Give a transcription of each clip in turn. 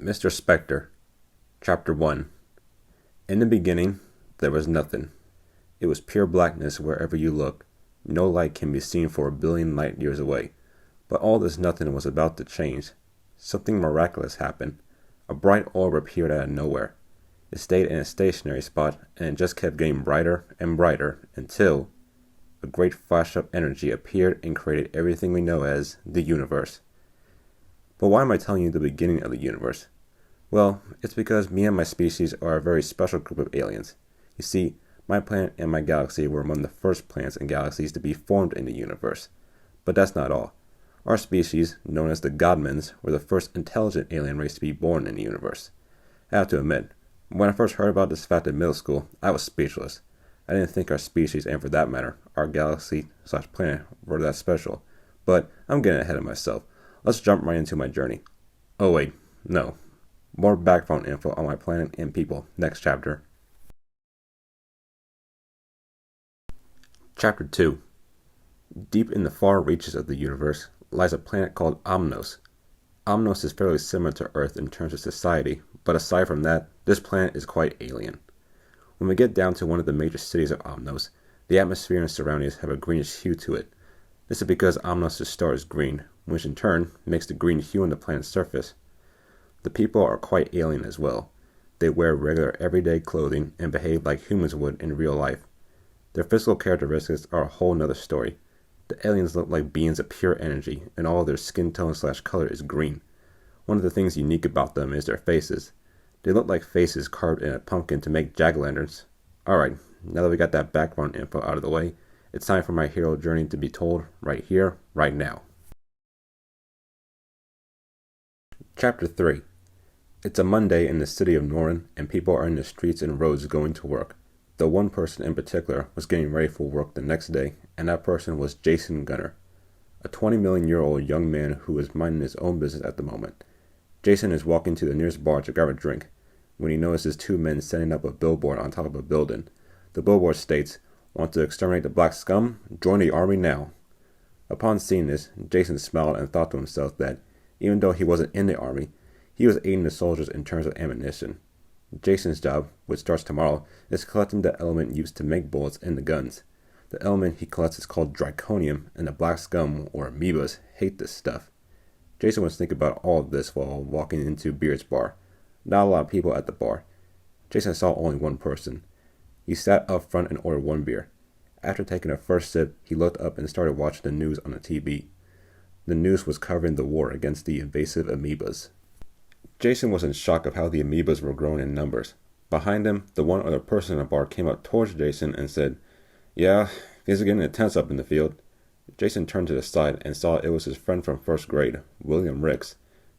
Mr. Specter, Chapter 1. In the beginning, there was nothing. It was pure blackness wherever you look. No light can be seen for 1 billion light years away. But all this nothing was about to change. Something miraculous happened. A bright orb appeared out of nowhere. It stayed in a stationary spot, and it just kept getting brighter and brighter until a great flash of energy appeared and created everything we know as the universe. But why am I telling you the beginning of the universe? Well, it's because me and my species are a very special group of aliens. You see, my planet and my galaxy were among the first planets and galaxies to be formed in the universe. But that's not all. Our species, known as the Godmans, were the first intelligent alien race to be born in the universe. I have to admit, when I first heard about this fact in middle school, I was speechless. I didn't think our species, and for that matter, our galaxy/planet, were that special. But I'm getting ahead of myself. Let's jump right into my journey. Oh wait, no. More background info on my planet and people, next chapter. Chapter 2. Deep in the far reaches of the universe lies a planet called Omnos. Omnos is fairly similar to Earth in terms of society, but aside from that, this planet is quite alien. When we get down to one of the major cities of Omnos, the atmosphere and surroundings have a greenish hue to it. This is because Omnos' star is green, which in turn makes the green hue on the planet's surface. The people are quite alien as well. They wear regular everyday clothing and behave like humans would in real life. Their physical characteristics are a whole nother story. The aliens look like beings of pure energy, and all of their skin tone/color is green. One of the things unique about them is their faces. They look like faces carved in a pumpkin to make jack-o'-lanterns. Alright, now that we got that background info out of the way, it's time for my hero journey to be told right here, right now. Chapter 3. It's a Monday in the city of Norin, and people are in the streets and roads going to work. Though one person in particular was getting ready for work the next day, and that person was Jason Gunner, a 20-million-year-old young man who is minding his own business at the moment. Jason is walking to the nearest bar to grab a drink when he notices two men setting up a billboard on top of a building. The billboard states, "Want to exterminate the black scum? Join the army now." Upon seeing this, Jason smiled and thought to himself that, even though he wasn't in the army, he was aiding the soldiers in terms of ammunition. Jason's job, which starts tomorrow, is collecting the element used to make bullets in the guns. The element he collects is called draconium, and the black scum, or amoebas, hate this stuff. Jason was thinking about all of this while walking into Beard's bar. Not a lot of people at the bar. Jason saw only one person. He sat up front and ordered one beer. After taking a first sip, he looked up and started watching the news on the TV. The news was covering the war against the invasive amoebas. Jason was in shock of how the amoebas were growing in numbers. Behind him, the one other person in the bar came up towards Jason and said, "Yeah, things are getting intense up in the field." Jason turned to the side and saw it was his friend from first grade, William Ricks.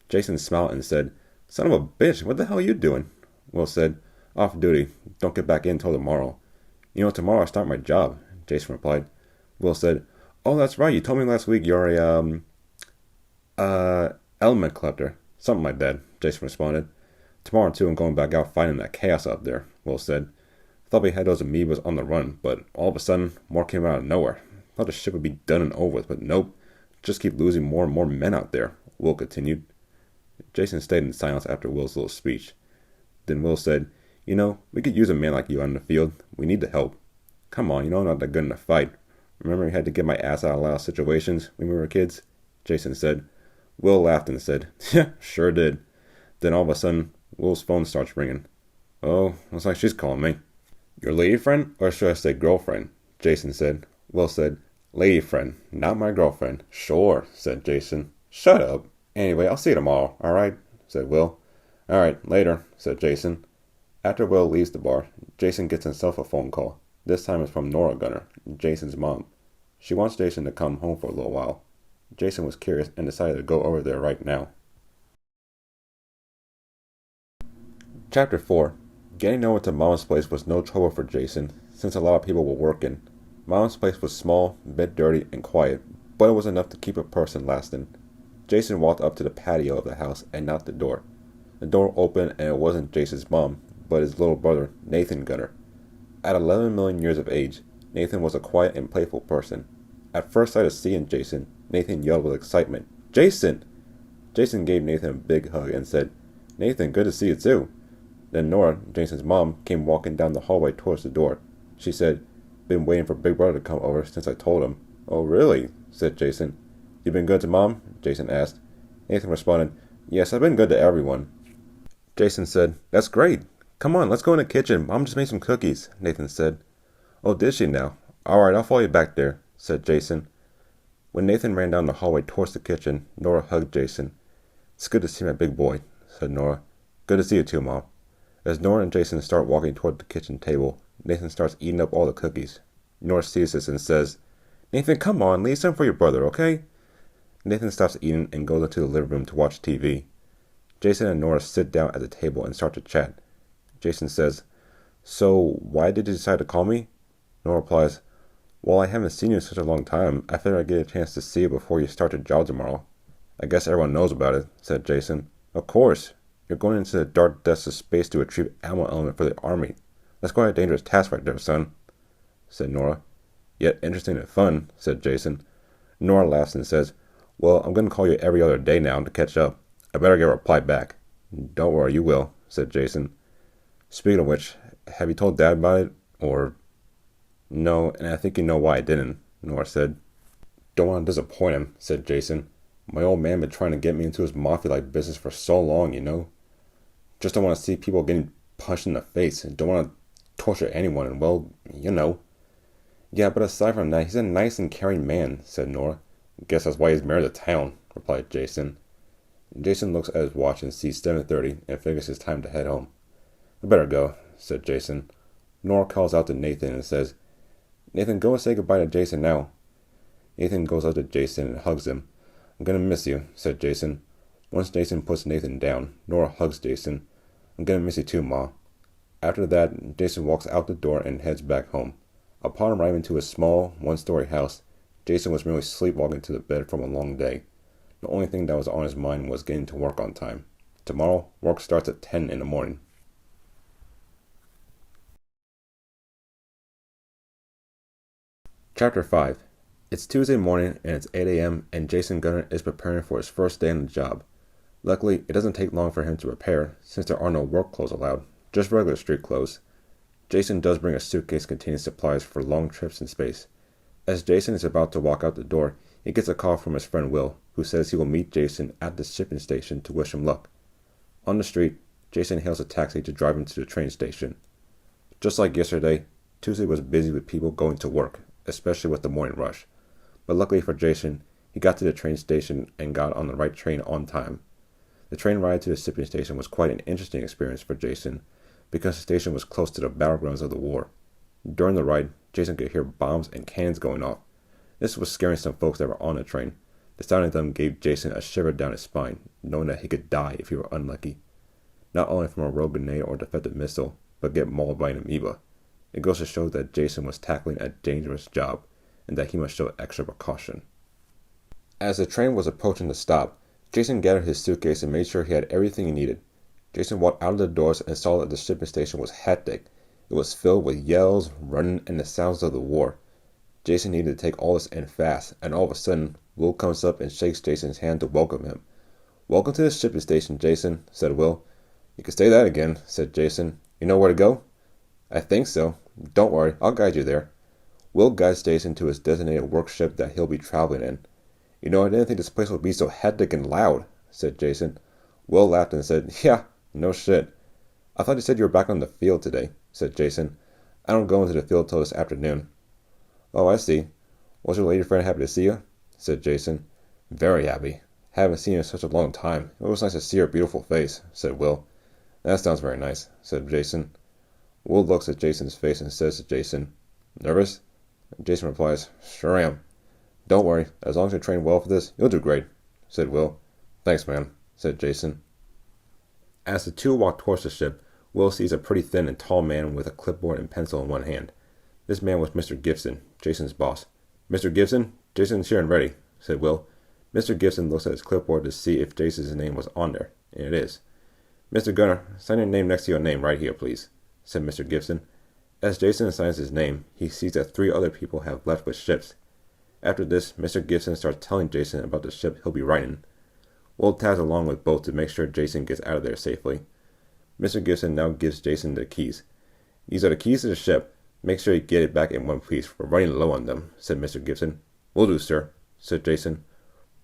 Jason smiled and said, "Son of a bitch, what the hell are you doing?" Will said, "Off duty. Don't get back in until tomorrow." "You know, tomorrow I start my job," Jason replied. Will said, "Oh, that's right. You told me last week you're element collector. Something like that," Jason responded. "Tomorrow, too, I'm going back out fighting that chaos up there," Will said. "Thought we had those amoebas on the run, but all of a sudden, more came out of nowhere. Thought the ship would be done and over with, but nope. Just keep losing more and more men out there," Will continued. Jason stayed in silence after Will's little speech. Then Will said, "You know, we could use a man like you on the field. We need the help." "Come on, you know I'm not that good in a fight. Remember I had to get my ass out of a lot of situations when we were kids?" Jason said. Will laughed and said, "Yeah, sure did." Then all of a sudden, Will's phone starts ringing. "Oh, looks like she's calling me." "Your lady friend, or should I say girlfriend?" Jason said. Will said, "Lady friend, not my girlfriend." "Sure," said Jason. "Shut up. Anyway, I'll see you tomorrow, alright?" said Will. "Alright, later," said Jason. After Will leaves the bar, Jason gets himself a phone call. This time it's from Nora Gunner, Jason's mom. She wants Jason to come home for a little while. Jason was curious and decided to go over there right now. Chapter 4. Getting over to Mom's place was no trouble for Jason, since a lot of people were working. Mom's place was small, a bit dirty, and quiet, but it was enough to keep a person lasting. Jason walked up to the patio of the house and knocked the door. The door opened and it wasn't Jason's mom, but his little brother, Nathan Gunner. At 11 million years of age, Nathan was a quiet and playful person. At first sight of seeing Jason, Nathan yelled with excitement, "Jason!" Jason gave Nathan a big hug and said, Nathan, good to see you too. Then Nora, Jason's mom, came walking down the hallway towards the door. She said, been waiting for Big Brother to come over since I told him. Oh, really? Said Jason. You been good to Mom? Jason asked. Nathan responded, Yes, I've been good to everyone. Jason said, That's great. Come on, let's go in the kitchen. Mom just made some cookies, Nathan said. Oh, did she now? All right, I'll follow you back there, said Jason. When Nathan ran down the hallway towards the kitchen, Nora hugged Jason. It's good to see my big boy, said Nora. Good to see you too, Mom. As Nora and Jason start walking toward the kitchen table, Nathan starts eating up all the cookies. Nora sees this and says, Nathan, come on, leave some for your brother, okay? Nathan stops eating and goes into the living room to watch TV. Jason and Nora sit down at the table and start to chat. Jason says, So, why did you decide to call me? Nora replies, Well, I haven't seen you in such a long time. I figured I'd get a chance to see you before you start your job tomorrow. I guess everyone knows about it, said Jason. Of course. You're going into the dark depths of space to retrieve ammo element for the army. That's quite a dangerous task right there, son, said Nora. Yet interesting and fun, said Jason. Nora laughs and says, Well, I'm going to call you every other day now to catch up. I better get a reply back. Don't worry, you will, said Jason. Speaking of which, have you told Dad about it? Or... No, and I think you know why I didn't, Nora said. Don't want to disappoint him, said Jason. My old man been trying to get me into his mafia-like business for so long, you know. Just don't want to see people getting punched in the face and don't want to torture anyone and, well, you know. Yeah, but aside from that, he's a nice and caring man, said Nora. Guess that's why he's married to town, replied Jason. Jason looks at his watch and sees 7:30 and figures it's time to head home. I better go, said Jason. Nora calls out to Nathan and says, Nathan, go and say goodbye to Jason now. Nathan goes up to Jason and hugs him. I'm gonna miss you, said Jason. Once Jason puts Nathan down, Nora hugs Jason. I'm gonna miss you too, Ma. After that, Jason walks out the door and heads back home. Upon arriving to his small, one-story house, Jason was merely sleepwalking to the bed from a long day. The only thing that was on his mind was getting to work on time. Tomorrow, work starts at 10 in the morning. Chapter 5. It's Tuesday morning and it's 8 a.m. and Jason Gunner is preparing for his first day on the job. Luckily, it doesn't take long for him to prepare, since there are no work clothes allowed, just regular street clothes. Jason does bring a suitcase containing supplies for long trips in space. As Jason is about to walk out the door, he gets a call from his friend Will, who says he will meet Jason at the shipping station to wish him luck. On the street, Jason hails a taxi to drive him to the train station. Just like yesterday, Tuesday was busy with people going to work, especially with the morning rush. But luckily for Jason, he got to the train station and got on the right train on time. The train ride to the shipping station was quite an interesting experience for Jason, because the station was close to the battlegrounds of the war. During the ride, Jason could hear bombs and cannons going off. This was scaring some folks that were on the train. The sound of them gave Jason a shiver down his spine, knowing that he could die if he were unlucky. Not only from a rogue grenade or defective missile, but get mauled by an amoeba. It goes to show that Jason was tackling a dangerous job, and that he must show extra precaution. As the train was approaching the stop, Jason gathered his suitcase and made sure he had everything he needed. Jason walked out of the doors and saw that the shipping station was hectic. It was filled with yells, running, and the sounds of the war. Jason needed to take all this in fast, and all of a sudden, Will comes up and shakes Jason's hand to welcome him. Welcome to the shipping station, Jason, said Will. You can say that again, said Jason. You know where to go? I think so. Don't worry, I'll guide you there. Will guides Jason to his designated work ship that he'll be traveling in. You know, I didn't think this place would be so hectic and loud, said Jason. Will laughed and said, Yeah, no shit. I thought you said you were back on the field today, said Jason. I don't go into the field till this afternoon. Oh, I see. Was your lady friend happy to see you? Said Jason. Very happy. Haven't seen you in such a long time. It was nice to see her beautiful face, said Will. That sounds very nice, said Jason. Will looks at Jason's face and says to Jason, Nervous? Jason replies, Sure am. Don't worry, as long as you train well for this, you'll do great, said Will. Thanks, man, said Jason. As the two walk towards the ship, Will sees a pretty thin and tall man with a clipboard and pencil in one hand. This man was Mr. Gibson, Jason's boss. Mr. Gibson, Jason's here and ready, said Will. Mr. Gibson looks at his clipboard to see if Jason's name was on there, and it is. Mr. Gunner, sign your name next to your name right here, please, said Mr. Gibson. As Jason signs his name, he sees that 3 other people have left with ships. After this, Mr. Gibson starts telling Jason about the ship he'll be riding. Will tags along with both to make sure Jason gets out of there safely. Mr. Gibson now gives Jason the keys. These are the keys to the ship. Make sure you get it back in one piece. We're running low on them, said Mr. Gibson. Will do, sir, said Jason.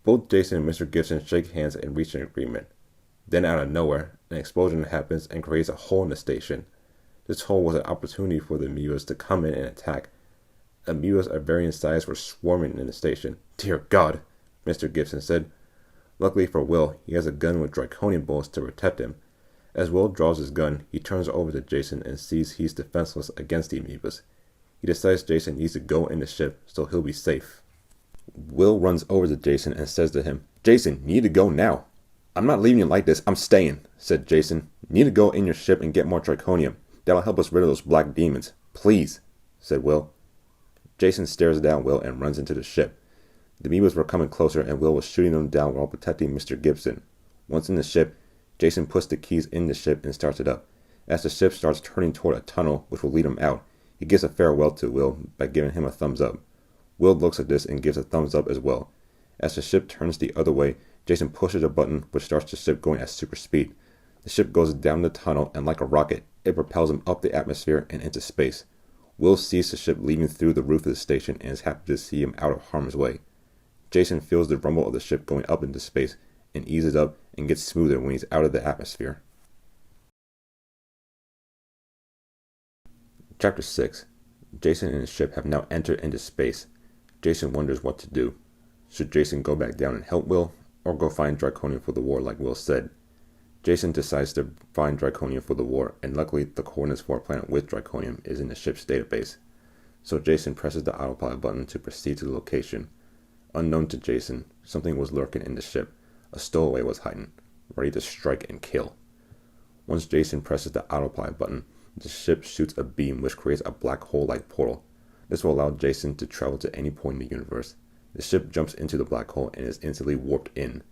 Both Jason and Mr. Gibson shake hands and reach an agreement. Then out of nowhere, an explosion happens and creates a hole in the station. This hole was an opportunity for the amoebas to come in and attack. Amoebas of varying size were swarming in the station. Dear God, Mr. Gibson said. Luckily for Will, he has a gun with draconian bullets to protect him. As Will draws his gun, he turns over to Jason and sees he's defenseless against the amoebas. He decides Jason needs to go in the ship so he'll be safe. Will runs over to Jason and says to him, Jason, you need to go now. I'm not leaving you like this, I'm staying, said Jason. You need to go in your ship and get more draconium. That'll help us rid of those black demons. Please, said Will. Jason stares down Will and runs into the ship. The amoebas were coming closer and Will was shooting them down while protecting Mr. Gibson. Once in the ship, Jason puts the keys in the ship and starts it up. As the ship starts turning toward a tunnel which will lead him out, he gives a farewell to Will by giving him a thumbs up. Will looks at this and gives a thumbs up as well. As the ship turns the other way, Jason pushes a button which starts the ship going at super speed. The ship goes down the tunnel and like a rocket, it propels him up the atmosphere and into space. Will sees the ship leaving through the roof of the station and is happy to see him out of harm's way. Jason feels the rumble of the ship going up into space and eases up and gets smoother when he's out of the atmosphere. Chapter 6. Jason and his ship have now entered into space. Jason wonders what to do. Should Jason go back down and help Will, or go find draconium for the war like Will said? Jason decides to find draconium for the war, and luckily the coordinates for a planet with draconium is in the ship's database. So Jason presses the autopilot button to proceed to the location. Unknown to Jason, something was lurking in the ship. A stowaway was hiding, ready to strike and kill. Once Jason presses the autopilot button, the ship shoots a beam which creates a black hole-like portal. This will allow Jason to travel to any point in the universe. The ship jumps into the black hole and is instantly warped in.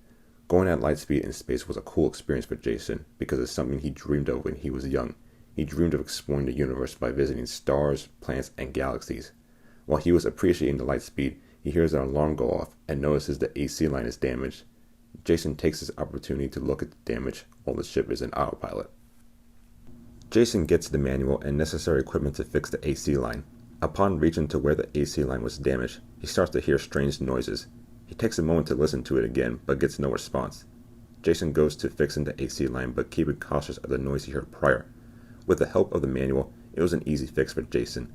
Going at light speed in space was a cool experience for Jason because it's something he dreamed of when he was young. He dreamed of exploring the universe by visiting stars, planets, and galaxies. While he was appreciating the light speed, he hears an alarm go off and notices the AC line is damaged. Jason takes this opportunity to look at the damage while the ship is in autopilot. Jason gets the manual and necessary equipment to fix the AC line. Upon reaching to where the AC line was damaged, he starts to hear strange noises. He takes a moment to listen to it again, but gets no response. Jason goes to fixing the AC line, but keeping cautious of the noise he heard prior. With the help of the manual, it was an easy fix for Jason.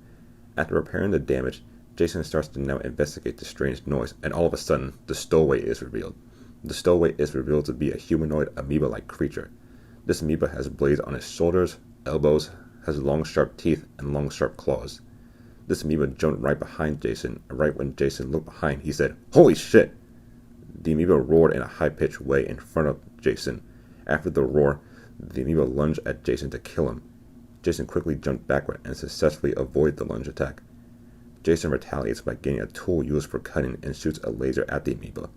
After repairing the damage, Jason starts to now investigate the strange noise, and all of a sudden, the stowaway is revealed. The stowaway is revealed to be a humanoid amoeba-like creature. This amoeba has blades on its shoulders, elbows, has long sharp teeth, and long sharp claws. This amoeba jumped right behind Jason, and right when Jason looked behind, he said, "Holy shit!" The amoeba roared in a high-pitched way in front of Jason. After the roar, the amoeba lunged at Jason to kill him. Jason quickly jumped backward and successfully avoided the lunge attack. Jason retaliates by getting a tool used for cutting and shoots a laser at the amoeba.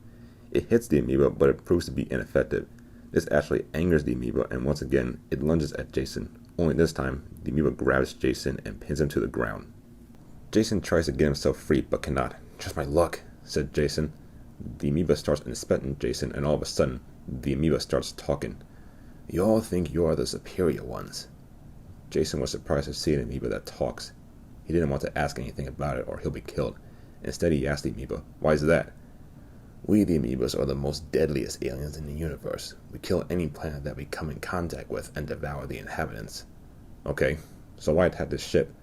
It hits the amoeba, but it proves to be ineffective. This actually angers the amoeba, and once again, it lunges at Jason. Only this time, the amoeba grabs Jason and pins him to the ground. Jason tries to get himself free, but cannot. "Just my luck," said Jason. The amoeba starts inspecting Jason, and all of a sudden, the amoeba starts talking. "You all think you are the superior ones." Jason was surprised to see an amoeba that talks. He didn't want to ask anything about it or he'll be killed. Instead, he asked the amoeba, "Why is that?" "We, the amoebas, are the most deadliest aliens in the universe. We kill any planet that we come in contact with and devour the inhabitants." "Okay, so why attack this ship?"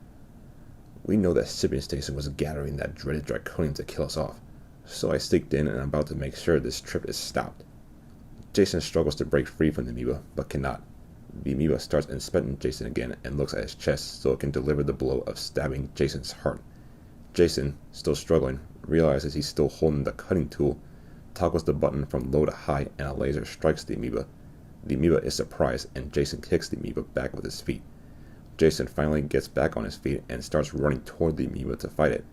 "We know that shipping station was gathering that dreaded draconium to kill us off. So I sneaked in and I'm about to make sure this trip is stopped." Jason struggles to break free from the amoeba, but cannot. The amoeba starts inspecting Jason again and looks at his chest so it can deliver the blow of stabbing Jason's heart. Jason, still struggling, realizes he's still holding the cutting tool, toggles the button from low to high, and a laser strikes the amoeba. The amoeba is surprised, and Jason kicks the amoeba back with his feet. Jason finally gets back on his feet and starts running toward the amoeba to fight it.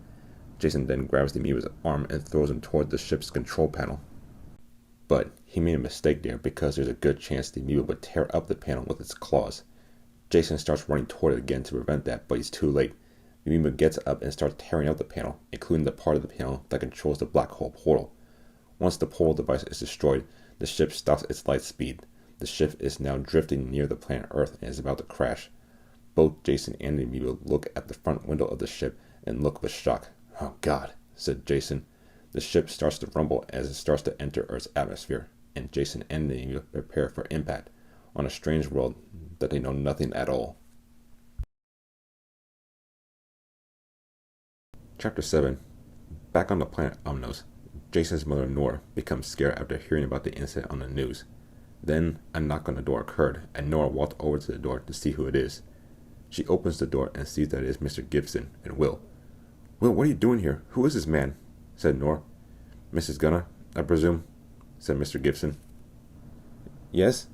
Jason then grabs the amoeba's arm and throws him toward the ship's control panel. But he made a mistake there because there's a good chance the amoeba would tear up the panel with its claws. Jason starts running toward it again to prevent that, but he's too late. The amoeba gets up and starts tearing out the panel, including the part of the panel that controls the black hole portal. Once the portal device is destroyed, The ship stops its light speed. The ship is now drifting near the planet Earth and is about to crash. Both Jason and the amoeba look at the front window of the ship and look with shock. "Oh God," said Jason. The ship starts to rumble as it starts to enter Earth's atmosphere, and Jason and the amoeba prepare for impact on a strange world that they know nothing at all. Chapter 7. Back on the planet Omnos, Jason's mother Nora becomes scared after hearing about the incident on the news. Then a knock on the door occurred, and Nora walked over to the door to see who it is. She opens the door and sees that it is Mr. Gibson and Will. "Will, what are you doing here? Who is this man?" said Nora. "Mrs. Gunner, I presume," said Mr. Gibson. "Yes?"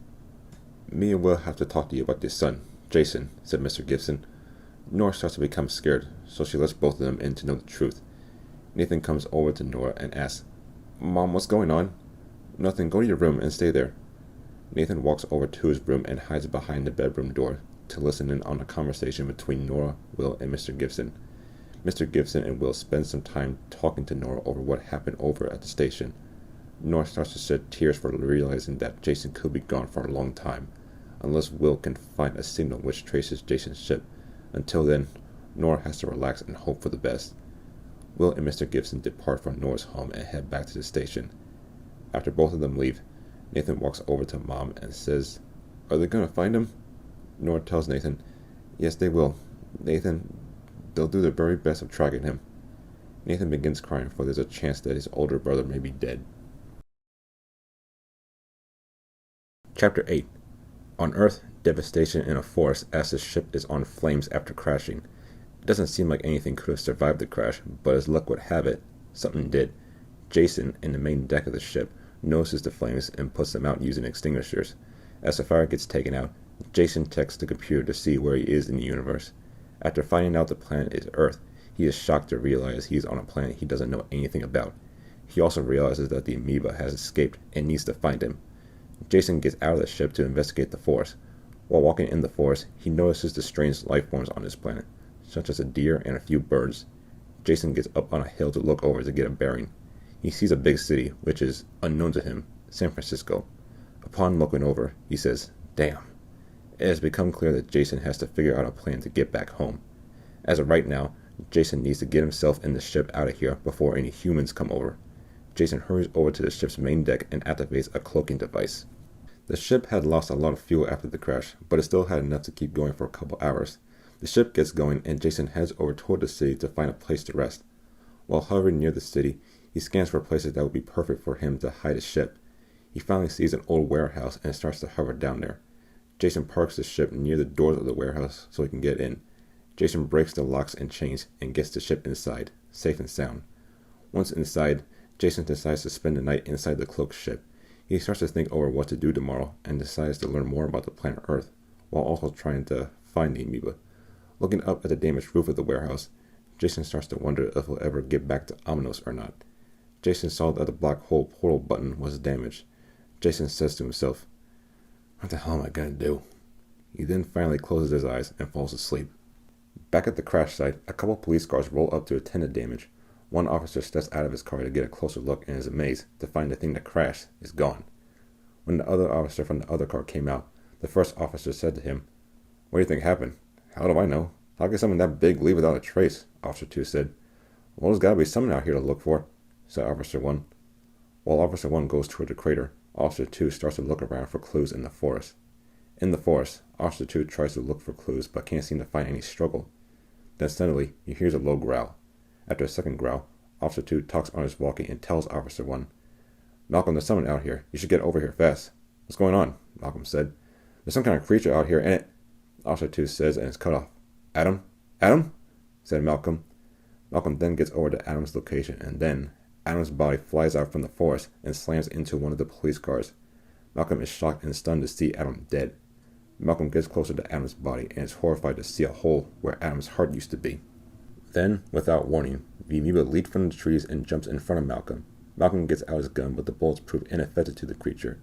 "Me and Will have to talk to you about your son, Jason," said Mr. Gibson. Nora starts to become scared, so she lets both of them in to know the truth. Nathan comes over to Nora and asks, "Mom, what's going on?" "Nothing, go to your room and stay there." Nathan walks over to his room and hides behind the bedroom door to listen in on a conversation between Nora, Will, and Mr. Gibson. Mr. Gibson and Will spend some time talking to Nora over what happened over at the station. Nora starts to shed tears for realizing that Jason could be gone for a long time, unless Will can find a signal which traces Jason's ship. Until then, Nora has to relax and hope for the best. Will and Mr. Gibson depart from Nora's home and head back to the station. After both of them leave, Nathan walks over to Mom and says, "Are they going to find him?" Nora tells Nathan, "Yes, they will. Nathan, they'll do their very best of tracking him." Nathan begins crying, for there's a chance that his older brother may be dead. Chapter 8. On Earth, devastation in a forest as the ship is on flames after crashing. It doesn't seem like anything could have survived the crash, but as luck would have it, something did. Jason, in the main deck of the ship, notices the flames and puts them out using extinguishers. As the fire gets taken out, Jason texts the computer to see where he is in the universe. After finding out the planet is Earth, he is shocked to realize he is on a planet he doesn't know anything about. He also realizes that the amoeba has escaped and needs to find him. Jason gets out of the ship to investigate the forest. While walking in the forest, he notices the strange life forms on this planet, such as a deer and a few birds. Jason gets up on a hill to look over to get a bearing. He sees a big city, which is, unknown to him, San Francisco. Upon looking over, he says, "Damn." It has become clear that Jason has to figure out a plan to get back home. As of right now, Jason needs to get himself and the ship out of here before any humans come over. Jason hurries over to the ship's main deck and activates a cloaking device. The ship had lost a lot of fuel after the crash, but it still had enough to keep going for a couple hours. The ship gets going and Jason heads over toward the city to find a place to rest. While hovering near the city, he scans for places that would be perfect for him to hide his ship. He finally sees an old warehouse and starts to hover down there. Jason parks the ship near the doors of the warehouse so he can get in. Jason breaks the locks and chains and gets the ship inside, safe and sound. Once inside, Jason decides to spend the night inside the cloaked ship. He starts to think over what to do tomorrow and decides to learn more about the planet Earth, while also trying to find the amoeba. Looking up at the damaged roof of the warehouse, Jason starts to wonder if he'll ever get back to Omnos or not. Jason saw that the black hole portal button was damaged. Jason says to himself, "What the hell am I going to do?" He then finally closes his eyes and falls asleep. Back at the crash site, a couple police cars roll up to attend the damage. One officer steps out of his car to get a closer look and is amazed to find the thing that crashed is gone. When the other officer from the other car came out, the first officer said to him, "What do you think happened?" "How do I know? How can something that big leave without a trace?" Officer 2 said. "Well, there's got to be something out here to look for," said Officer 1. While Officer 1 goes toward the crater, Officer 2 starts to look around for clues in the forest. In the forest, Officer 2 tries to look for clues but can't seem to find any struggle. Then suddenly, he hears a low growl. After a second growl, Officer 2 talks on his walkie and tells Officer 1, "Malcolm, there's someone out here. You should get over here fast." "What's going on?" Malcolm said. "There's some kind of creature out here and it..." Officer 2 says and is cut off. "Adam? Adam?" said Malcolm. Malcolm then gets over to Adam's location and then Adam's body flies out from the forest and slams into one of the police cars. Malcolm is shocked and stunned to see Adam dead. Malcolm gets closer to Adam's body and is horrified to see a hole where Adam's heart used to be. Then, without warning, the amoeba leaps from the trees and jumps in front of Malcolm. Malcolm gets out his gun, but the bullets prove ineffective to the creature.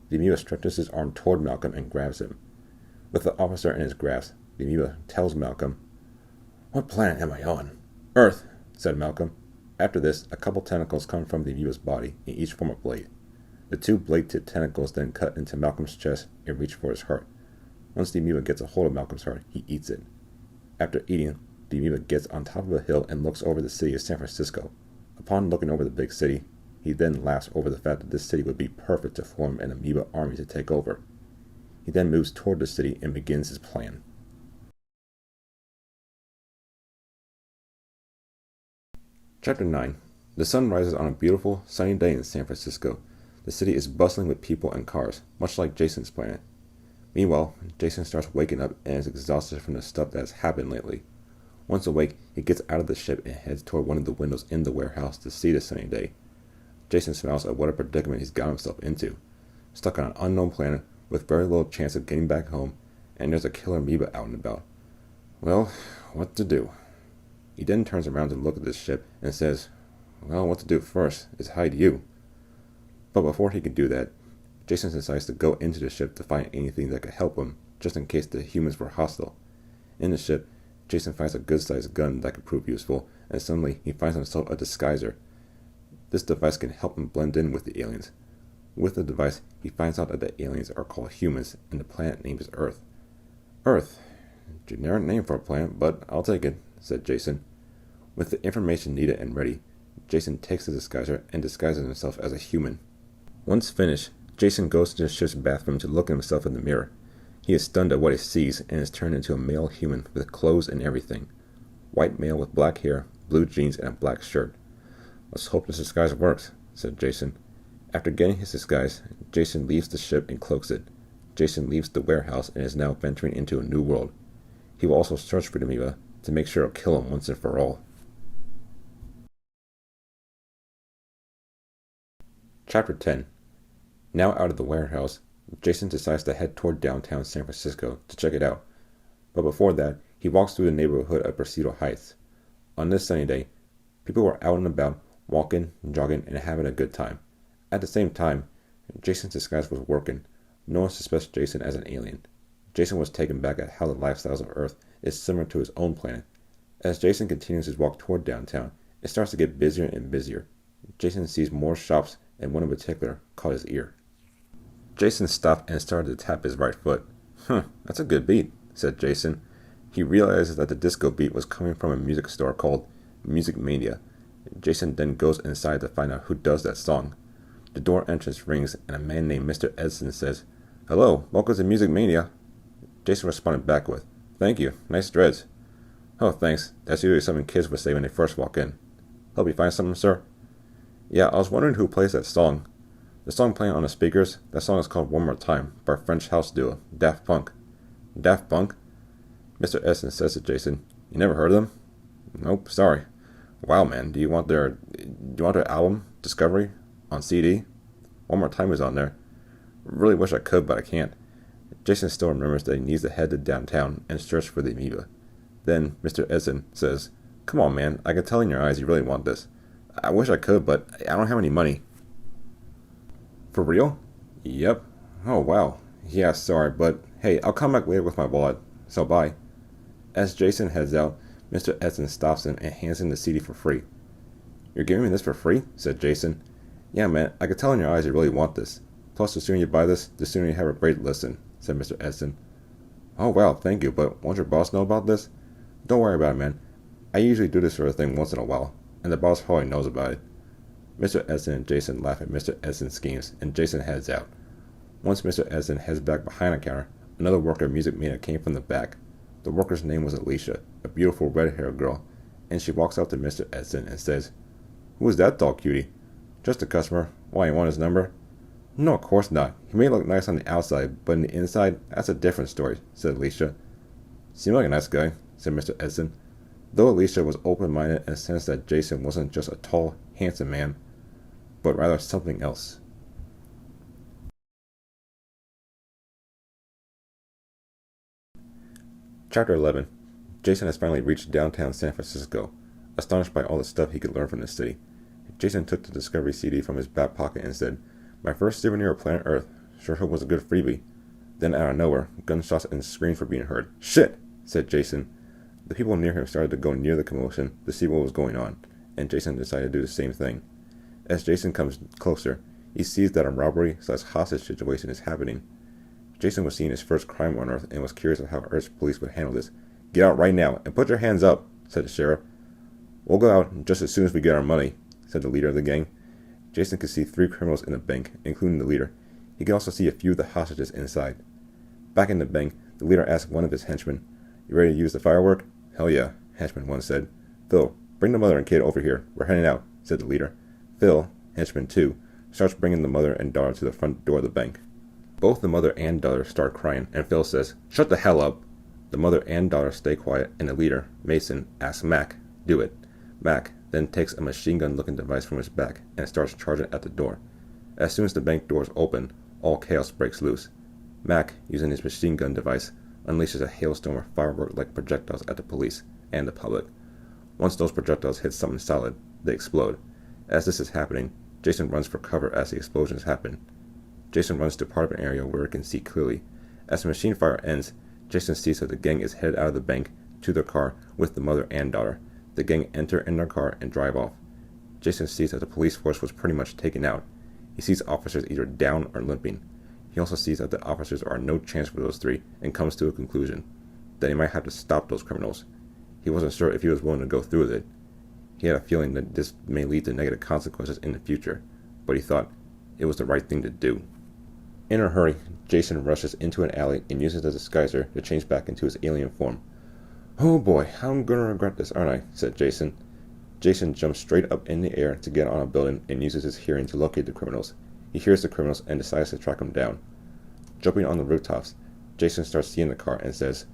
The amoeba stretches his arm toward Malcolm and grabs him. With the officer in his grasp, the amoeba tells Malcolm, "What planet am I on?" "Earth," said Malcolm. After this, a couple tentacles come from the amoeba's body, and each form a blade. The two blade-tipped tentacles then cut into Malcolm's chest and reach for his heart. Once the amoeba gets a hold of Malcolm's heart, he eats it. After eating, the amoeba gets on top of a hill and looks over the city of San Francisco. Upon looking over the big city, he then laughs over the fact that this city would be perfect to form an amoeba army to take over. He then moves toward the city and begins his plan. Chapter 9. The sun rises on a beautiful, sunny day in San Francisco. The city is bustling with people and cars, much like Jason's planet. Meanwhile, Jason starts waking up and is exhausted from the stuff that has happened lately. Once awake, he gets out of the ship and heads toward one of the windows in the warehouse to see the sunny day. Jason smiles at what a predicament he's got himself into. Stuck on an unknown planet with very little chance of getting back home, and there's a killer amoeba out and about. Well, what to do? He then turns around to look at the ship and says, well, what to do first is hide you. But before he can do that, Jason decides to go into the ship to find anything that could help him, just in case the humans were hostile. In the ship, Jason finds a good-sized gun that could prove useful, and suddenly he finds himself a disguiser. This device can help him blend in with the aliens. With the device, he finds out that the aliens are called humans, and the planet name is Earth. Earth. Generic name for a planet, but I'll take it, said Jason. With the information needed and ready, Jason takes the disguiser and disguises himself as a human. Once finished, Jason goes to the ship's bathroom to look at himself in the mirror. He is stunned at what he sees and is turned into a male human with clothes and everything. White male with black hair, blue jeans, and a black shirt. Let's hope this disguise works, said Jason. After getting his disguise, Jason leaves the ship and cloaks it. Jason leaves the warehouse and is now venturing into a new world. He will also search for the amoeba to make sure it'll kill him once and for all. Chapter 10. Now out of the warehouse, Jason decides to head toward downtown San Francisco to check it out. But before that, he walks through the neighborhood of Presidio Heights. On this sunny day, people were out and about, walking, jogging, and having a good time. At the same time, Jason's disguise was working. No one suspects Jason as an alien. Jason was taken back at how the lifestyles of Earth is similar to his own planet. As Jason continues his walk toward downtown, it starts to get busier and busier. Jason sees more shops, and one in particular caught his ear. Jason stopped and started to tap his right foot. That's a good beat, said Jason. He realizes that the disco beat was coming from a music store called Music Mania. Jason then goes inside to find out who does that song. The door entrance rings and a man named Mr. Edson says, "Hello, welcome to Music Mania." Jason responded back with, "Thank you, nice dreads." "Oh, thanks, that's usually something kids would say when they first walk in." "Help you find something, sir?" "Yeah, I was wondering who plays that song." "The song playing on the speakers, that song is called One More Time, by French house duo, Daft Punk." "Daft Punk?" Mr. Edson says to Jason, "You never heard of them?" "Nope, sorry." "Wow, man, do you want their album, Discovery, on CD? One More Time is on there." "Really wish I could, but I can't." Jason still remembers that he needs to head to downtown and search for the amoeba. Then Mr. Edson says, "Come on, man, I can tell in your eyes you really want this." "I wish I could, but I don't have any money." "For real?" "Yep." "Oh, wow. Yeah, sorry, but hey, I'll come back later with my wallet, so bye." As Jason heads out, Mr. Edson stops him and hands him the CD for free. "You're giving me this for free?" said Jason. "Yeah, man, I can tell in your eyes you really want this. Plus, the sooner you buy this, the sooner you have a great listen," said Mr. Edson. "Oh, wow, thank you, but won't your boss know about this?" "Don't worry about it, man. I usually do this sort of thing once in a while, and the boss probably knows about it." Mr. Edson and Jason laugh at Mr. Edson's schemes, and Jason heads out. Once Mr. Edson heads back behind the counter, another worker of Music Mania came from the back. The worker's name was Alicia, a beautiful red-haired girl, and she walks up to Mr. Edson and says, "Who is that tall cutie?" "Just a customer. Why, you want his number?" "No, of course not. He may look nice on the outside, but on the inside, that's a different story," said Alicia. "Seemed like a nice guy," said Mr. Edson. Though Alicia was open-minded and sensed that Jason wasn't just a tall, handsome man, but rather something else. Chapter 11. Jason has finally reached downtown San Francisco. Astonished by all the stuff he could learn from the city, Jason took the Discovery CD from his back pocket and said, "My first souvenir of planet Earth. Sure hope it was a good freebie." Then out of nowhere, gunshots and screams were being heard. "Shit!" said Jason. The people near him started to go near the commotion to see what was going on, and Jason decided to do the same thing. As Jason comes closer, He sees that a robbery/hostage situation is happening. Jason was seeing his first crime on Earth and was curious of how Earth's police would handle this. "Get out right now and put your hands up," said the sheriff. "We'll go out just as soon as we get our money," said the leader of the gang. Jason could see 3 criminals in the bank, including the leader. He could also see a few of the hostages inside. Back in the bank, the leader asked one of his henchmen, "You ready to use the firework?" "Hell yeah," henchman 1 said. "Phil, bring the mother and kid over here. We're heading out," said the leader. Phil, henchman 2, starts bringing the mother and daughter to the front door of the bank. Both the mother and daughter start crying, and Phil says, "Shut the hell up." The mother and daughter stay quiet, and the leader, Mason, asks Mac, "Do it." Mac then takes a machine gun-looking device from his back and starts charging at the door. As soon as the bank doors open, all chaos breaks loose. Mac, using his machine gun device, unleashes a hailstorm of firework-like projectiles at the police and the public. Once those projectiles hit something solid, they explode. As this is happening, Jason runs for cover as the explosions happen. Jason runs to part of an area where he can see clearly. As the machine fire ends, Jason sees that the gang is headed out of the bank to their car with the mother and daughter. The gang enter in their car and drive off. Jason sees that the police force was pretty much taken out. He sees officers either down or limping. He also sees that the officers are no chance for those 3 and comes to a conclusion that he might have to stop those criminals. He wasn't sure if he was willing to go through with it. He had a feeling that this may lead to negative consequences in the future, but he thought it was the right thing to do. In a hurry, Jason rushes into an alley and uses the disguiser to change back into his alien form. "Oh boy, I'm gonna regret this, aren't I?" said Jason. Jason jumps straight up in the air to get on a building and uses his hearing to locate the criminals. He hears the criminals and decides to track them down. Jumping on the rooftops, Jason starts seeing the car and says,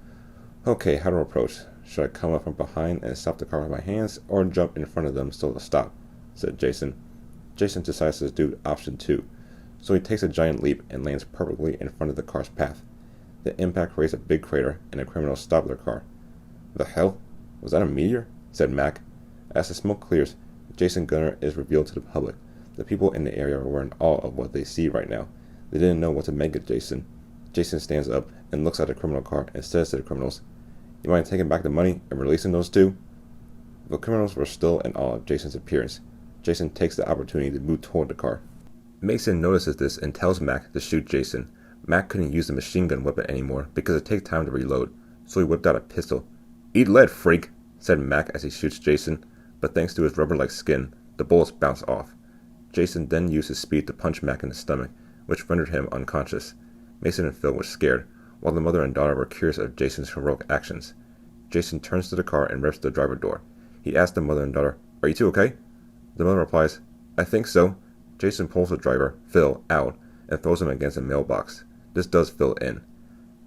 "Okay, how to approach? Should I come up from behind and stop the car with my hands, or jump in front of them so they'll stop?" said Jason. Jason decides to do option 2, so he takes a giant leap and lands perfectly in front of the car's path. The impact creates a big crater, and the criminals stop their car. "The hell? Was that a meteor?" said Mac. As the smoke clears, Jason Gunner is revealed to the public. The people in the area were in awe of what they see right now. They didn't know what to make of Jason. Jason stands up and looks at the criminal car and says to the criminals, "You mind taking back the money and releasing those 2? The criminals were still in awe of Jason's appearance. Jason takes the opportunity to move toward the car. Mason notices this and tells Mac to shoot Jason. Mac couldn't use the machine gun weapon anymore because it takes time to reload, so he whipped out a pistol. "Eat lead, freak," said Mac as he shoots Jason, but thanks to his rubber-like skin, the bullets bounce off. Jason then used his speed to punch Mac in the stomach, which rendered him unconscious. Mason and Phil were scared, while the mother and daughter were curious of Jason's heroic actions. Jason turns to the car and rips the driver door. He asks the mother and daughter, "Are you 2 okay?" The mother replies, "I think so." Jason pulls the driver, Phil, out and throws him against a mailbox. This does Phil in.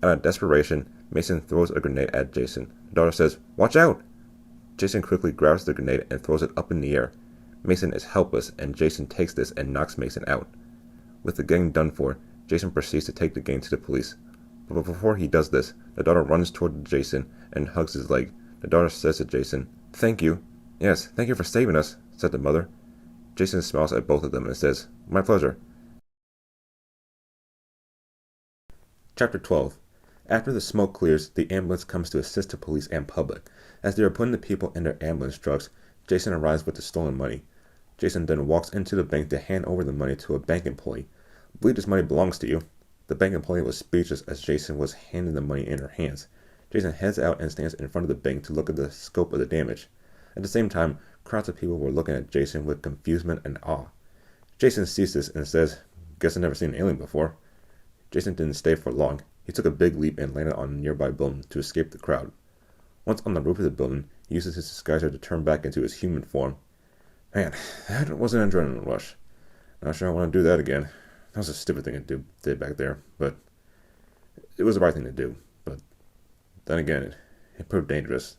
Out of desperation, Mason throws a grenade at Jason. The daughter says, "Watch out!" Jason quickly grabs the grenade and throws it up in the air. Mason is helpless, and Jason takes this and knocks Mason out. With the gang done for, Jason proceeds to take the gang to the police. But before he does this, the daughter runs toward Jason and hugs his leg. The daughter says to Jason, "Thank you." "Yes, thank you for saving us," said the mother. Jason smiles at both of them and says, "My pleasure." Chapter 12. After the smoke clears, the ambulance comes to assist the police and public. As they are putting the people in their ambulance trucks, Jason arrives with the stolen money. Jason then walks into the bank to hand over the money to a bank employee. "I believe this money belongs to you." The bank employee was speechless as Jason was handing the money in her hands. Jason heads out and stands in front of the bank to look at the scope of the damage. At the same time, crowds of people were looking at Jason with confusion and awe. Jason sees this and says, "Guess I've never seen an alien before." Jason didn't stay for long. He took a big leap and landed on a nearby building to escape the crowd. Once on the roof of the building, he uses his disguiser to turn back into his human form. "Man, that was an adrenaline rush. Not sure I want to do that again. That was a stupid thing to do back there, but it was the right thing to do. But then again, it proved dangerous.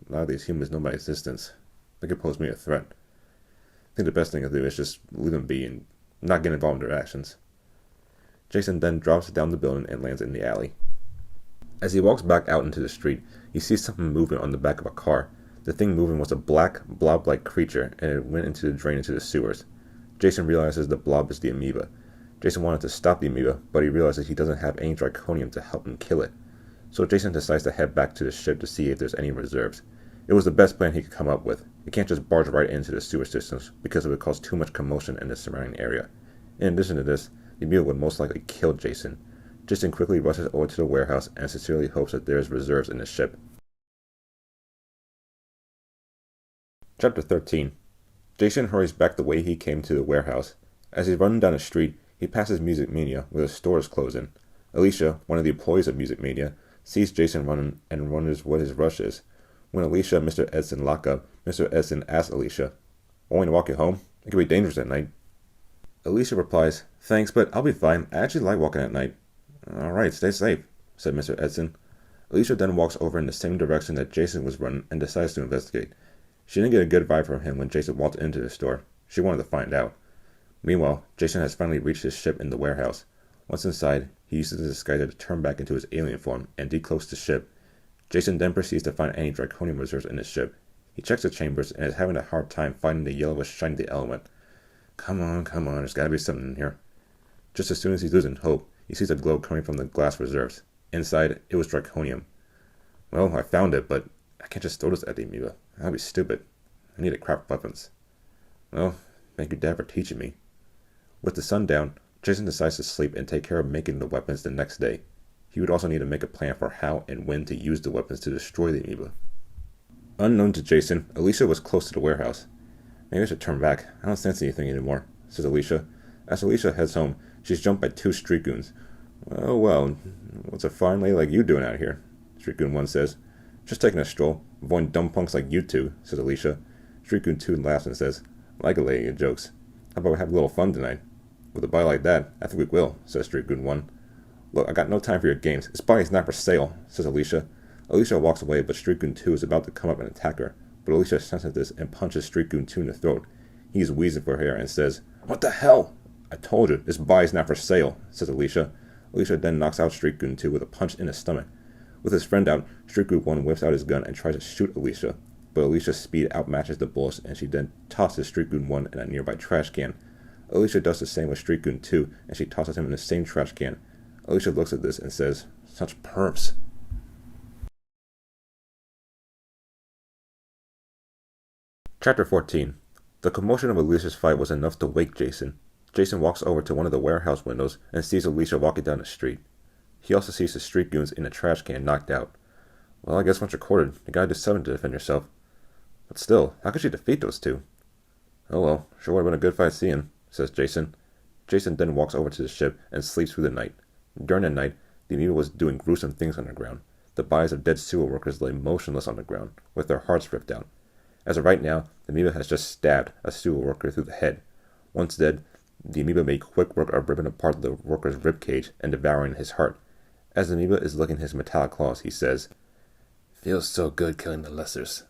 A lot of these humans know my existence. They could pose me a threat. I think the best thing to do is just leave them be and not get involved in their actions." Jason then drops down the building and lands in the alley. As he walks back out into the street, he sees something moving on the back of a car. The thing moving was a black, blob-like creature, and it went into the drain into the sewers. Jason realizes the blob is the amoeba. Jason wanted to stop the amoeba, but he realizes he doesn't have any draconium to help him kill it. So Jason decides to head back to the ship to see if there's any reserves. It was the best plan he could come up with. He can't just barge right into the sewer systems because it would cause too much commotion in the surrounding area. In addition to this, the amoeba would most likely kill Jason. Jason quickly rushes over to the warehouse and sincerely hopes that there is reserves in the ship. Chapter 13. Jason hurries back the way he came to the warehouse. As he's running down the street, he passes Music Mania, where the store is closing. Alicia, one of the employees of Music Mania, sees Jason running and wonders what his rush is. When Alicia and Mr. Edson lock up, Mr. Edson asks Alicia, "Want me to walk you home? It can be dangerous at night." Alicia replies, "Thanks, but I'll be fine. I actually like walking at night." "Alright, stay safe," said Mr. Edson. Alicia then walks over in the same direction that Jason was running and decides to investigate. She didn't get a good vibe from him when Jason walked into the store. She wanted to find out. Meanwhile, Jason has finally reached his ship in the warehouse. Once inside, he uses the disguiser to turn back into his alien form and decloaks the ship. Jason then proceeds to find any draconium reserves in his ship. He checks the chambers and is having a hard time finding the yellowish shiny element. Come on, there's gotta be something in here. Just as soon as he's losing hope, he sees a glow coming from the glass reserves. Inside, it was draconium. Well, I found it, but I can't just throw this at the amoeba. That'd be stupid. I need to craft weapons. Well, thank you, Dad, for teaching me. With the sun down, Jason decides to sleep and take care of making the weapons the next day. He would also need to make a plan for how and when to use the weapons to destroy the amoeba. Unknown to Jason, Alicia was close to the warehouse. Maybe I should turn back. I don't sense anything anymore, says Alicia. As Alicia heads home, she's jumped by 2 street goons. Well, what's a fine lady like you doing out here? Street Goon 1 says. Just taking a stroll, avoiding dumb punks like you two, says Alicia. Street Goon 2 laughs and says, like a lady and jokes. How about we have a little fun tonight? With a buy like that, I think we will, says Street Goon 1. Look, I got no time for your games. This body's not for sale, says Alicia. Alicia walks away, but Street Goon 2 is about to come up and attack her. But Alicia senses this and punches Street Goon 2 in the throat. He's wheezing for hair and says, "What the hell? I told you, this body's not for sale," says Alicia. Alicia then knocks out Street Goon 2 with a punch in his stomach. With his friend out, Street Goon 1 whips out his gun and tries to shoot Alicia. But Alicia's speed outmatches the bullets and she then tosses Street Goon 1 in a nearby trash can. Alicia does the same with Street Goon 2 and she tosses him in the same trash can. Alicia looks at this and says, "Such perps." Chapter 14. The commotion of Alicia's fight was enough to wake Jason. Jason walks over to one of the warehouse windows and sees Alicia walking down the street. He also sees the street goons in a trash can knocked out. Well, I guess once recorded, you gotta do something to defend yourself. But still, how could she defeat those two? Oh well, sure would have been a good fight seeing, says Jason. Jason then walks over to the ship and sleeps through the night. During the night, the amoeba was doing gruesome things underground. The bodies of dead sewer workers lay motionless on the ground, with their hearts ripped out. As of right now, the amoeba has just stabbed a sewer worker through the head. Once dead, the amoeba made quick work of ripping apart the worker's ribcage and devouring his heart. As the amoeba is licking his metallic claws, he says, "Feels so good killing the lessers."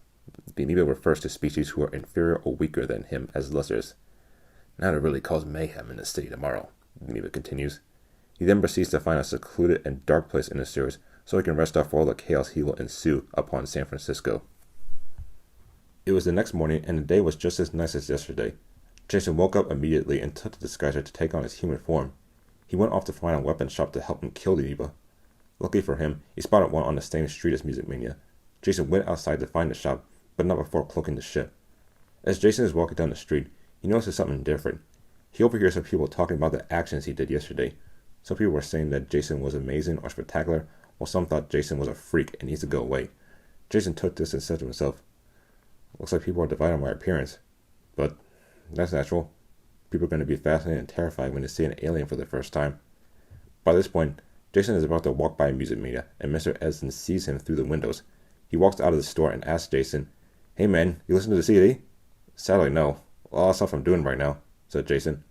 The amoeba refers to species who are inferior or weaker than him as lessers. "Now to really cause mayhem in the city tomorrow," the amoeba continues. He then proceeds to find a secluded and dark place in the sewers so he can rest off all the chaos he will ensue upon San Francisco. It was the next morning, and the day was just as nice as yesterday. Jason woke up immediately and took the disguiser to take on his human form. He went off to find a weapon shop to help him kill the amoeba. Luckily for him, he spotted one on the same street as Music Mania. Jason went outside to find the shop, but not before cloaking the ship. As Jason is walking down the street, he notices something different. He overhears some people talking about the actions he did yesterday. Some people were saying that Jason was amazing or spectacular, while some thought Jason was a freak and needs to go away. Jason took this and said to himself, "Looks like people are divided on my appearance. But that's natural. People are going to be fascinated and terrified when they see an alien for the first time." By this point, Jason is about to walk by Music Mania, and Mr. Edson sees him through the windows. He walks out of the store and asks Jason, "Hey man, you listen to the CD?" "Sadly, no. A lot of stuff I'm doing right now," said Jason.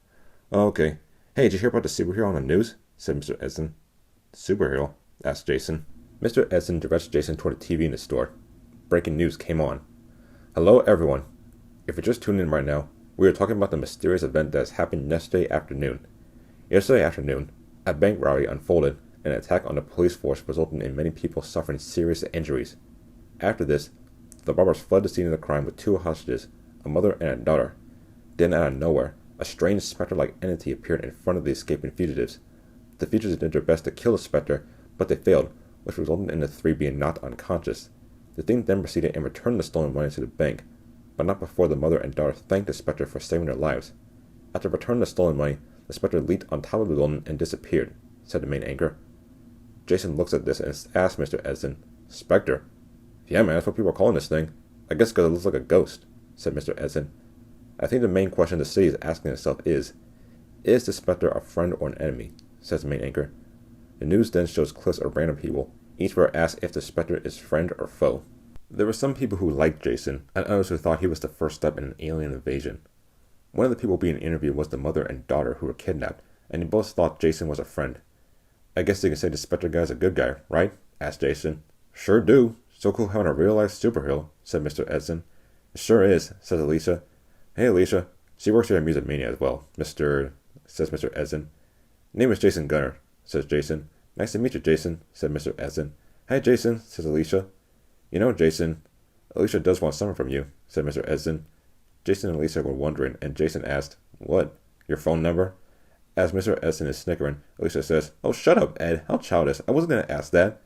"Oh, okay. Hey, did you hear about the superhero on the news?" said Mr. Edson. "Superhero?" asked Jason. Mr. Edson directs Jason toward the TV in the store. Breaking news came on. "Hello, everyone. If you're just tuning in right now, we are talking about the mysterious event that has happened yesterday afternoon. Yesterday afternoon, a bank robbery unfolded, and an attack on the police force resulting in many people suffering serious injuries. After this, the robbers fled the scene of the crime with 2 hostages, a mother and a daughter. Then out of nowhere, a strange specter-like entity appeared in front of the escaping fugitives. The fugitives did their best to kill the specter, but they failed, which resulted in the 3 being knocked unconscious. The thing then proceeded and returned the stolen money to the bank, but not before the mother and daughter thanked the specter for saving their lives. After returning the stolen money, The Specter leaped on top of the building and disappeared, said the main anchor. Jason looks at this and asks Mr. Edson, Specter? Yeah, man, that's what people are calling this thing. I guess because it looks like a ghost, said Mr. Edson. I think the main question the city is asking itself is the Specter a friend or an enemy, says the main anchor. The news then shows clips of random people. Each were asked if the Specter is friend or foe. There were some people who liked Jason, and others who thought he was the first step in an alien invasion. One of the people being interviewed was the mother and daughter who were kidnapped, and they both thought Jason was a friend. I guess you can say the Specter guy's a good guy, right? Asked Jason. Sure do. So cool having a real-life superhero, said Mr. Edson. It sure is, says Alicia. Hey, Alicia. She works here at Music Mania as well, says Mr. Edson. Name is Jason Gunner, says Jason. Nice to meet you, Jason, said Mr. Edson. Hey, Jason, says Alicia. You know, Jason, Alicia does want something from you, said Mr. Edson. Jason and Alicia were wondering, and Jason asked, What? Your phone number? As Mr. Edson is snickering, Alicia says, Oh, shut up, Ed. How childish. I wasn't going to ask that.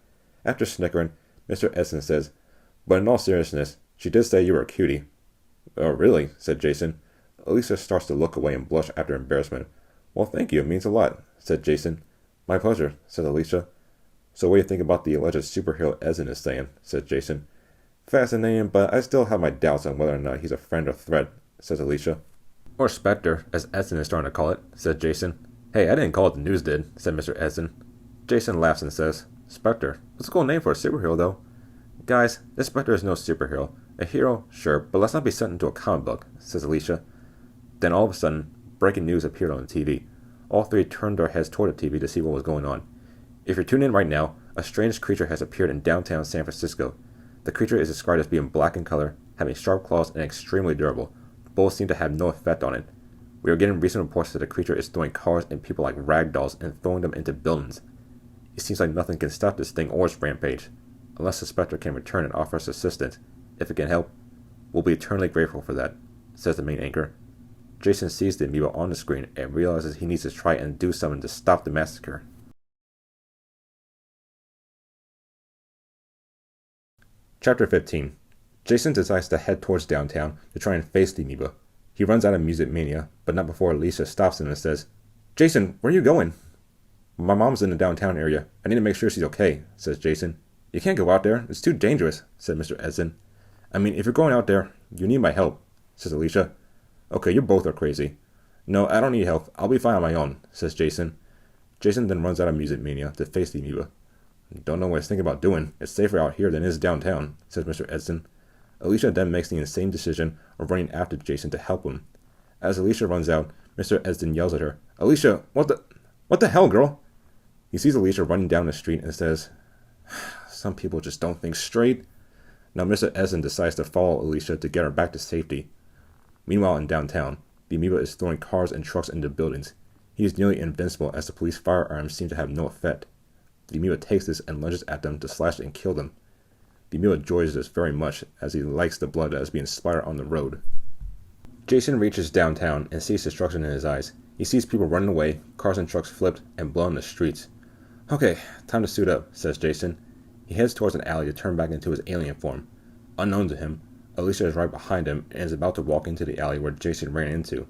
After snickering, Mr. Edson says, But in all seriousness, she did say you were a cutie. Oh, really? Said Jason. Alicia starts to look away and blush after embarrassment. Well, thank you. It means a lot, said Jason. My pleasure, said Alicia. So what do you think about the alleged superhero Edson is saying, said Jason. Fascinating, but I still have my doubts on whether or not he's a friend or threat, says Alicia. Or Specter, as Edson is starting to call it, said Jason. Hey, I didn't call it, the news did, said Mr. Edson. Jason laughs and says, Specter, what's a cool name for a superhero, though? Guys, this Specter is no superhero. A hero, sure, but let's not be sent into a comic book, says Alicia. Then all of a sudden, breaking news appeared on the TV. All three turned their heads toward the TV to see what was going on. If you're tuned in right now, a strange creature has appeared in downtown San Francisco. The creature is described as being black in color, having sharp claws, and extremely durable. Both seem to have no effect on it. We are getting recent reports that the creature is throwing cars and people like rag dolls and throwing them into buildings. It seems like nothing can stop this thing or its rampage. Unless the Specter can return and offer us assistance, if it can help, we'll be eternally grateful for that, says the main anchor. Jason sees the amoeba on the screen and realizes he needs to try and do something to stop the massacre. Chapter 15. Jason decides to head towards downtown to try and face the amoeba. He runs out of Music Mania, but not before Alicia stops him and says, Jason, where are you going? My mom's in the downtown area. I need to make sure she's okay, says Jason. You can't go out there. It's too dangerous, said Mr. Edson. I mean, if you're going out there, you need my help, says Alicia. Okay, you both are crazy. No, I don't need help. I'll be fine on my own, says Jason. Jason then runs out of Music Mania to face the amoeba. Don't know what he's thinking about doing. It's safer out here than it is downtown, says Mr. Edson. Alicia then makes the insane decision of running after Jason to help him. As Alicia runs out, Mr. Edson yells at her, Alicia, what the hell, girl? He sees Alicia running down the street and says, Some people just don't think straight. Now Mr. Edson decides to follow Alicia to get her back to safety. Meanwhile in downtown, the amoeba is throwing cars and trucks into buildings. He is nearly invincible as the police firearms seem to have no effect. The amoeba takes this and lunges at them to slash and kill them. The amoeba enjoys this very much as he likes the blood that is being splattered on the road. Jason reaches downtown and sees destruction in his eyes. He sees people running away, cars and trucks flipped and blown in the streets. Okay, time to suit up, says Jason. He heads towards an alley to turn back into his alien form. Unknown to him, Alicia is right behind him and is about to walk into the alley where Jason ran into.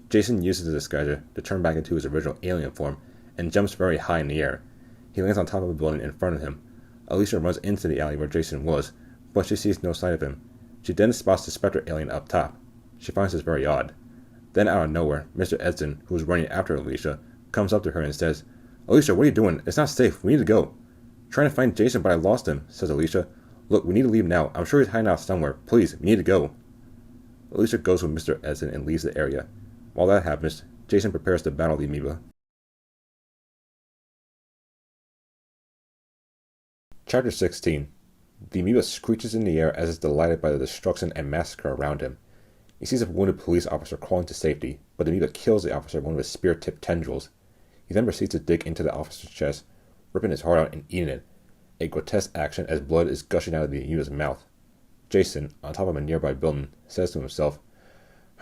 Jason uses the disguiser to turn back into his original alien form and jumps very high in the air. He lands on top of a building in front of him. Alicia runs into the alley where Jason was, but she sees no sign of him. She then spots the Specter alien up top. She finds this very odd. Then out of nowhere, Mr. Edson, who is running after Alicia, comes up to her and says, Alicia, what are you doing? It's not safe. We need to go. Trying to find Jason, but I lost him, says Alicia. Look, we need to leave now. I'm sure he's hiding out somewhere. Please, we need to go. Alicia goes with Mr. Edson and leaves the area. While that happens, Jason prepares to battle the amoeba. Chapter 16. The amoeba screeches in the air as it's delighted by the destruction and massacre around him. He sees a wounded police officer crawling to safety, but the amoeba kills the officer with one of his spear-tipped tendrils. He then proceeds to dig into the officer's chest, ripping his heart out and eating it, a grotesque action as blood is gushing out of the amoeba's mouth. Jason, on top of a nearby building, says to himself,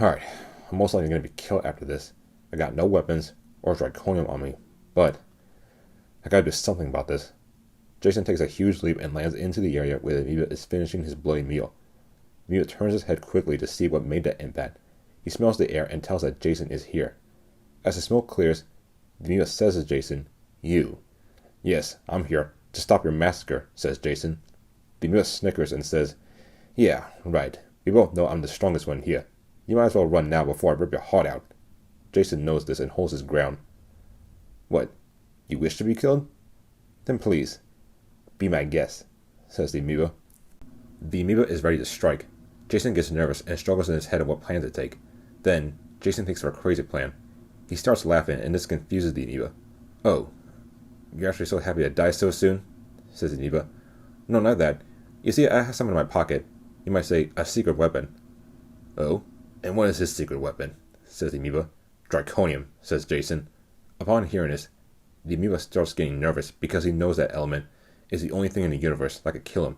Alright, I'm most likely going to be killed after this. I got no weapons or draconium on me, but I gotta do something about this. Jason takes a huge leap and lands into the area where the amoeba is finishing his bloody meal. The amoeba turns his head quickly to see what made that impact. He smells the air and tells that Jason is here. As the smoke clears, the amoeba says to Jason, "You." "Yes, I'm here to stop your massacre," says Jason. The amoeba snickers and says, "Yeah, right. We both know I'm the strongest one here. You might as well run now before I rip your heart out." Jason knows this and holds his ground. "What? You wish to be killed? Then please, be my guest," says the amoeba. The amoeba is ready to strike. Jason gets nervous and struggles in his head of what plan to take. Then, Jason thinks of a crazy plan. He starts laughing, and this confuses the amoeba. "Oh, you're actually so happy to die so soon?" says the amoeba. "No, not that. You see, I have something in my pocket. You might say, a secret weapon." "Oh? And what is his secret weapon?" says the amoeba. "Draconium," says Jason. Upon hearing this, the amoeba starts getting nervous because he knows that element is the only thing in the universe that could kill him.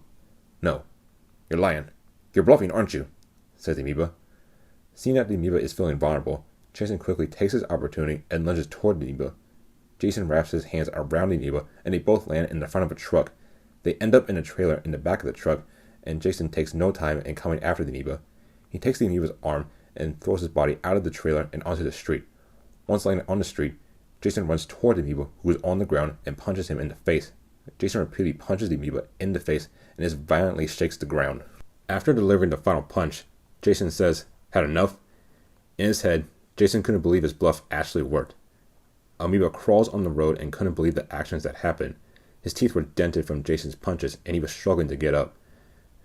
"No, you're lying. You're bluffing, aren't you?" says the amoeba. Seeing that the amoeba is feeling vulnerable, Jason quickly takes his opportunity and lunges toward the amoeba. Jason wraps his hands around the amoeba, and they both land in the front of a truck. They end up in a trailer in the back of the truck, and Jason takes no time in coming after the amoeba. He takes the amoeba's arm and throws his body out of the trailer and onto the street. Once landing on the street, Jason runs toward the amoeba, who is on the ground, and punches him in the face. Jason repeatedly punches the amoeba in the face, and this violently shakes the ground. After delivering the final punch, Jason says, "Had enough?" In his head, Jason couldn't believe his bluff actually worked. Amoeba crawls on the road and couldn't believe the actions that happened. His teeth were dented from Jason's punches, and he was struggling to get up.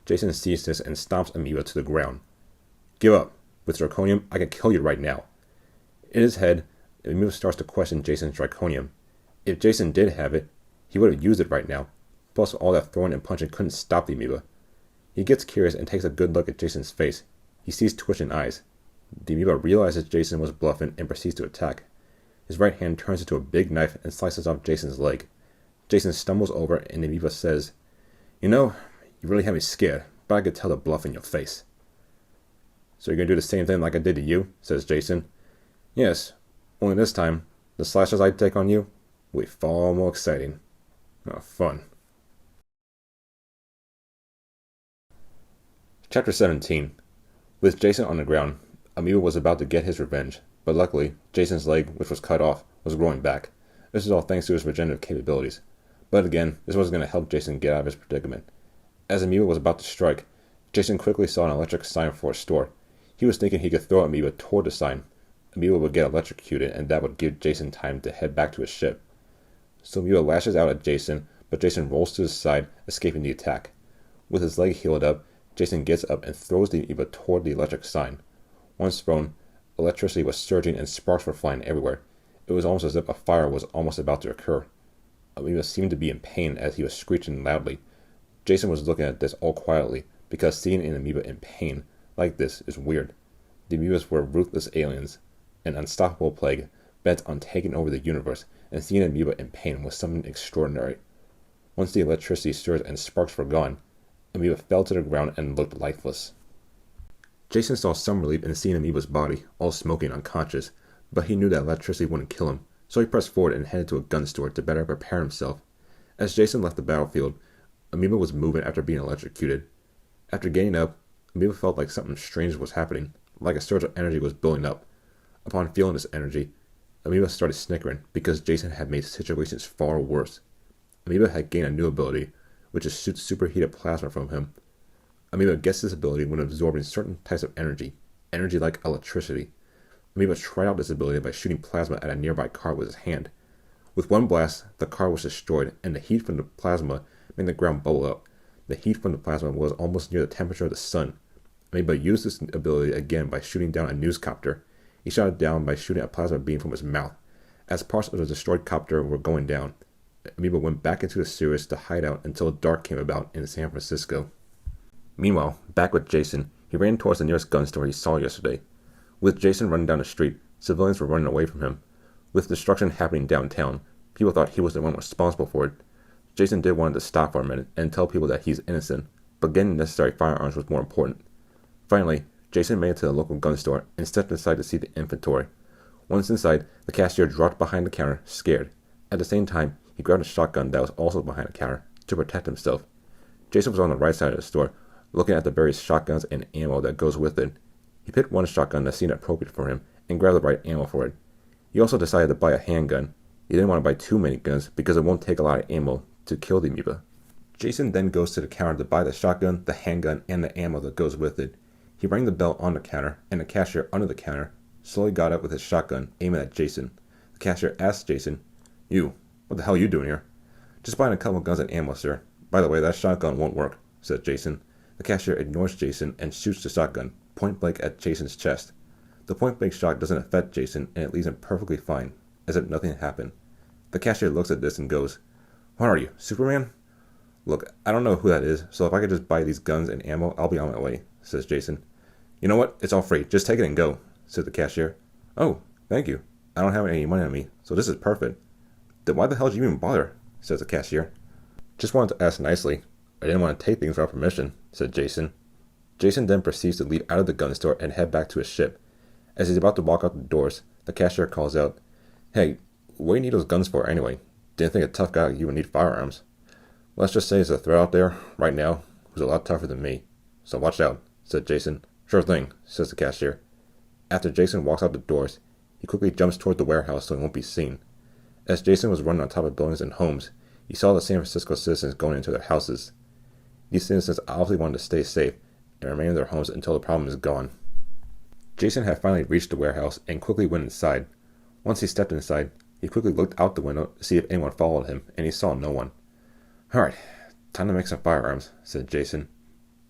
Jason sees this and stomps Amoeba to the ground. "Give up. With Draconium, I can kill you right now." In his head, Amoeba starts to question Jason's Draconium. If Jason did have it, he would have used it right now. Plus, all that throwing and punching couldn't stop the amoeba. He gets curious and takes a good look at Jason's face. He sees twitching eyes. The amoeba realizes Jason was bluffing and proceeds to attack. His right hand turns into a big knife and slices off Jason's leg. Jason stumbles over and the amoeba says, "You know, you really had me scared, but I could tell the bluff in your face." "So you're going to do the same thing like I did to you?" says Jason. "Yes, only this time, the slashes I take on you will be far more exciting. Oh, fun." Chapter 17. With Jason on the ground, Amoeba was about to get his revenge, but luckily, Jason's leg, which was cut off, was growing back. This is all thanks to his regenerative capabilities. But again, this wasn't going to help Jason get out of his predicament. As Amoeba was about to strike, Jason quickly saw an electric sign for a store. He was thinking he could throw Amoeba toward the sign. Amoeba would get electrocuted, and that would give Jason time to head back to his ship. So Amoeba lashes out at Jason, but Jason rolls to his side, escaping the attack. With his leg healed up, Jason gets up and throws the amoeba toward the electric sign. Once thrown, electricity was surging and sparks were flying everywhere. It was almost as if a fire was almost about to occur. Amoeba seemed to be in pain as he was screeching loudly. Jason was looking at this all quietly, because seeing an amoeba in pain like this is weird. The amoebas were ruthless aliens, an unstoppable plague bent on taking over the universe, and seeing an amoeba in pain was something extraordinary. Once the electricity surged and sparks were gone, Amoeba fell to the ground and looked lifeless. Jason saw some relief in seeing Amoeba's body, all smoking unconscious, but he knew that electricity wouldn't kill him, so he pressed forward and headed to a gun store to better prepare himself. As Jason left the battlefield, Amoeba was moving after being electrocuted. After getting up, Amoeba felt like something strange was happening, like a surge of energy was building up. Upon feeling this energy, Amoeba started snickering because Jason had made situations far worse. Amoeba had gained a new ability, which is shoots superheated plasma from him. Amoeba gets this ability when absorbing certain types of energy like electricity. Amoeba tried out this ability by shooting plasma at a nearby car with his hand. With one blast, the car was destroyed, and the heat from the plasma made the ground bubble up. The heat from the plasma was almost near the temperature of the sun. Amoeba used this ability again by shooting down a newscopter. He shot it down by shooting a plasma beam from his mouth. As parts of the destroyed copter were going down, Amoeba went back into the sewers to hide out until dark came about in San Francisco. Meanwhile, back with Jason, he ran towards the nearest gun store he saw yesterday. With Jason running down the street, civilians were running away from him. With destruction happening downtown, people thought he was the one responsible for it. Jason did want to stop for a minute and tell people that he's innocent, but getting necessary firearms was more important. Finally, Jason made it to the local gun store and stepped inside to see the inventory. Once inside, the cashier dropped behind the counter, scared. At the same time, he grabbed a shotgun that was also behind the counter to protect himself. Jason was on the right side of the store, looking at the various shotguns and ammo that goes with it. He picked one shotgun that seemed appropriate for him and grabbed the right ammo for it. He also decided to buy a handgun. He didn't want to buy too many guns because it won't take a lot of ammo to kill the amoeba. Jason then goes to the counter to buy the shotgun, the handgun, and the ammo that goes with it. He rang the bell on the counter, and the cashier under the counter slowly got up with his shotgun, aiming at Jason. The cashier asked Jason, "You, what the hell are you doing here?" "Just buying a couple guns and ammo, sir. By the way, that shotgun won't work," said Jason. The cashier ignores Jason and shoots the shotgun, point blank at Jason's chest. The point blank shot doesn't affect Jason, and it leaves him perfectly fine, as if nothing happened. The cashier looks at this and goes, "What are you, Superman?" "Look, I don't know who that is, so if I could just buy these guns and ammo, I'll be on my way," says Jason. "You know what? It's all free. Just take it and go," said the cashier. "Oh, thank you. I don't have any money on me, so this is perfect." "Then why the hell did you even bother?" says the cashier. "Just wanted to ask nicely. I didn't want to take things without permission," said Jason. Jason then proceeds to leave out of the gun store and head back to his ship. As he's about to walk out the doors, the cashier calls out, "Hey, what do you need those guns for anyway? Didn't think a tough guy like you would need firearms." "Let's just say there's a threat out there, right now, who's a lot tougher than me. So watch out," said Jason. "Sure thing," says the cashier. After Jason walks out the doors, he quickly jumps toward the warehouse so he won't be seen. As Jason was running on top of buildings and homes, he saw the San Francisco citizens going into their houses. These citizens obviously wanted to stay safe and remain in their homes until the problem is gone. Jason had finally reached the warehouse and quickly went inside. Once he stepped inside, he quickly looked out the window to see if anyone followed him, and he saw no one. "Alright, time to make some firearms," said Jason.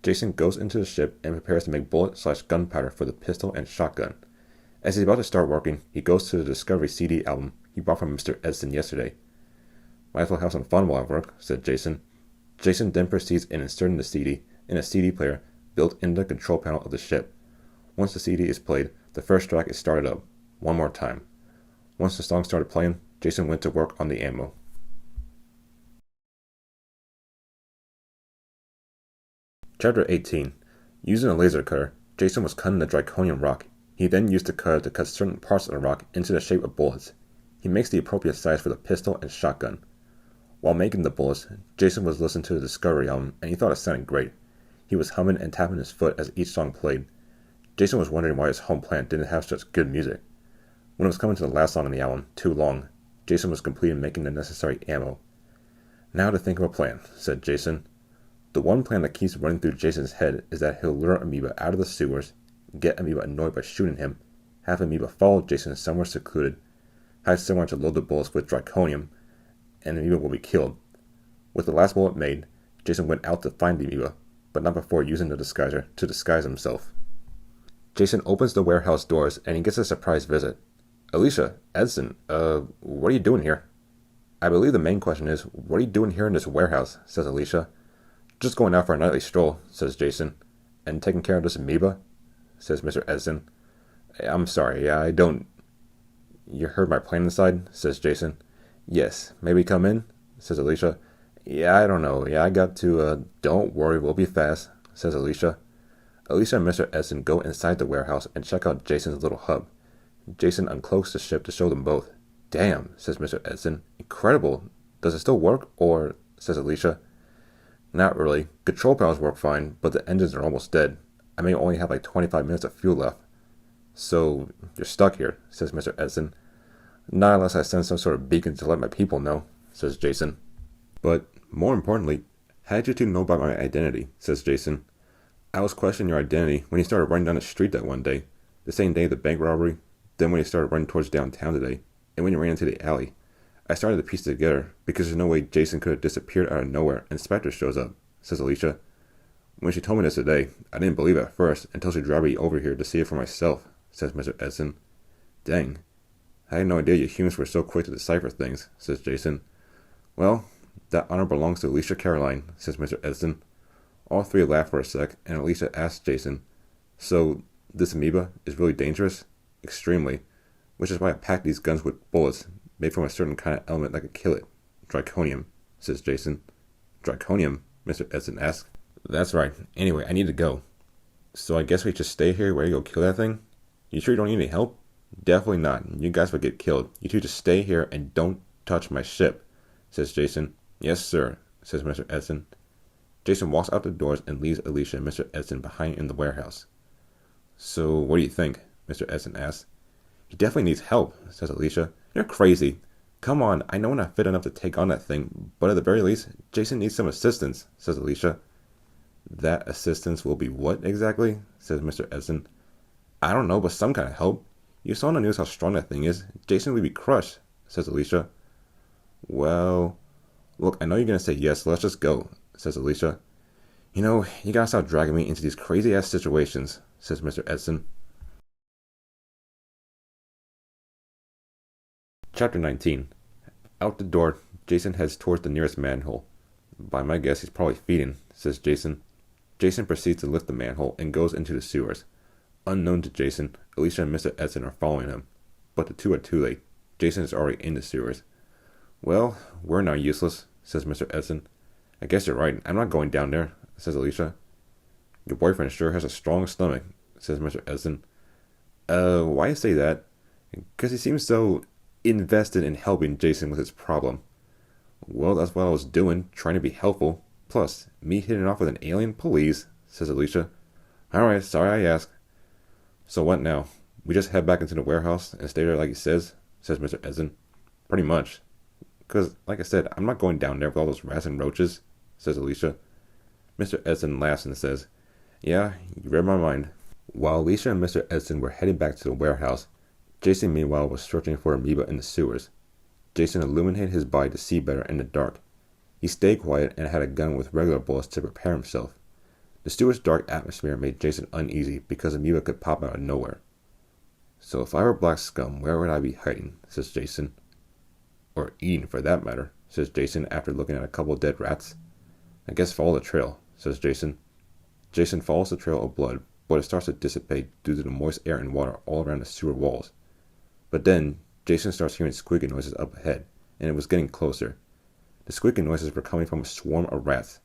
Jason goes into the ship and prepares to make bullet/gunpowder for the pistol and shotgun. As he's about to start working, he goes to the Discovery CD album he bought from Mr. Edson yesterday. "Might as well have some fun while I work," said Jason. Jason then proceeds in inserting the CD in a CD player built into the control panel of the ship. Once the CD is played, the first track is started up, one more time. Once the song started playing, Jason went to work on the ammo. Chapter 18. Using a laser cutter, Jason was cutting the draconium rock. He then used the cutter to cut certain parts of the rock into the shape of bullets. He makes the appropriate size for the pistol and shotgun. While making the bullets, Jason was listening to the Discovery album, and he thought it sounded great. He was humming and tapping his foot as each song played. Jason was wondering why his home planet didn't have such good music. When it was coming to the last song on the album, Too Long, Jason was completing making the necessary ammo. "Now to think of a plan," said Jason. The one plan that keeps running through Jason's head is that he'll lure Amoeba out of the sewers, get Amoeba annoyed by shooting him, have Amoeba follow Jason somewhere secluded, hide somewhere to load the bullets with draconium, and Amoeba will be killed. With the last bullet made, Jason went out to find the Amoeba, but not before using the disguiser to disguise himself. Jason opens the warehouse doors and he gets a surprise visit. "Alicia, Edson, what are you doing here?" "I believe the main question is, what are you doing here in this warehouse?" says Alicia. "Just going out for a nightly stroll," says Jason. "And taking care of this amoeba?" says Mr. Edson. "I'm sorry, I don't—" "You heard my plan inside?" says Jason. "Yes, may we come in?" says Alicia. "Yeah, I don't know. Yeah, I got to, Don't worry, we'll be fast," says Alicia. Alicia and Mr. Edson go inside the warehouse and check out Jason's little hub. Jason uncloaks the ship to show them both. "Damn," says Mr. Edson. "Incredible. Does it still work, or—" says Alicia. "Not really. Control panels work fine, but the engines are almost dead. I may only have like 25 minutes of fuel left." "So, you're stuck here," says Mr. Edson. "Not unless I send some sort of beacon to let my people know," says Jason. "But, more importantly, how did you two know about my identity?" says Jason. "I was questioning your identity when you started running down the street that one day. The same day of the bank robbery, then when you started running towards downtown today, and when you ran into the alley. I started to piece it together, because there's no way Jason could have disappeared out of nowhere and Specter shows up," says Alicia. "When she told me this today, I didn't believe it at first until she dragged me over here to see it for myself," says Mr. Edson. "Dang. I had no idea you humans were so quick to decipher things," says Jason. "Well, that honor belongs to Alicia Caroline," says Mr. Edson. All three laugh for a sec, and Alicia asks Jason, "So, this amoeba is really dangerous?" "Extremely. Which is why I packed these guns with bullets made from a certain kind of element that could kill it. Draconium," says Jason. "Draconium?" Mr. Edson asks. "That's right. Anyway, I need to go." "So I guess we just stay here where you go kill that thing? You sure you don't need any help?" "Definitely not. You guys would get killed. You two just stay here and don't touch my ship," says Jason. "Yes, sir," says Mr. Edson. Jason walks out the doors and leaves Alicia and Mr. Edson behind in the warehouse. "So, what do you think?" Mr. Edson asks. He definitely needs help, says Alicia. You're crazy. Come on, I know we're not fit enough to take on that thing, but at the very least, Jason needs some assistance, says Alicia. That assistance will be what exactly? Says Mr. Edson. I don't know, but some kind of help. You saw on the news how strong that thing is. Jason would be crushed, says Alicia. Well, look, I know you're going to say yes, so let's just go, says Alicia. You know, you gotta stop dragging me into these crazy-ass situations, says Mr. Edson. Chapter 19. Out the door, Jason heads towards the nearest manhole. By my guess, he's probably feeding, says Jason. Jason proceeds to lift the manhole and goes into the sewers. Unknown to Jason, Alicia and Mr. Edson are following him, but the two are too late. Jason is already in the sewers. Well, we're now useless, says Mr. Edson. I guess you're right. I'm not going down there, says Alicia. Your boyfriend sure has a strong stomach, says Mr. Edson. Why you say that? Because he seems so invested in helping Jason with his problem. Well, that's what I was doing, trying to be helpful. Plus, me hitting off with an alien? Please, says Alicia. Alright, sorry I asked. So what now? We just head back into the warehouse and stay there like he says Mr. Edson. Pretty much. Because, like I said, I'm not going down there with all those rats and roaches, says Alicia. Mr. Edson laughs and says, Yeah, you read my mind. While Alicia and Mr. Edson were heading back to the warehouse, Jason meanwhile was searching for amoeba in the sewers. Jason illuminated his body to see better in the dark. He stayed quiet and had a gun with regular bullets to prepare himself. The sewer's dark atmosphere made Jason uneasy because amoeba could pop out of nowhere. So if I were black scum, where would I be hiding, says Jason. Or eating for that matter, says Jason after looking at a couple of dead rats. I guess follow the trail, says Jason. Jason follows the trail of blood, but it starts to dissipate due to the moist air and water all around the sewer walls. But then, Jason starts hearing squeaking noises up ahead, and it was getting closer. The squeaking noises were coming from a swarm of rats.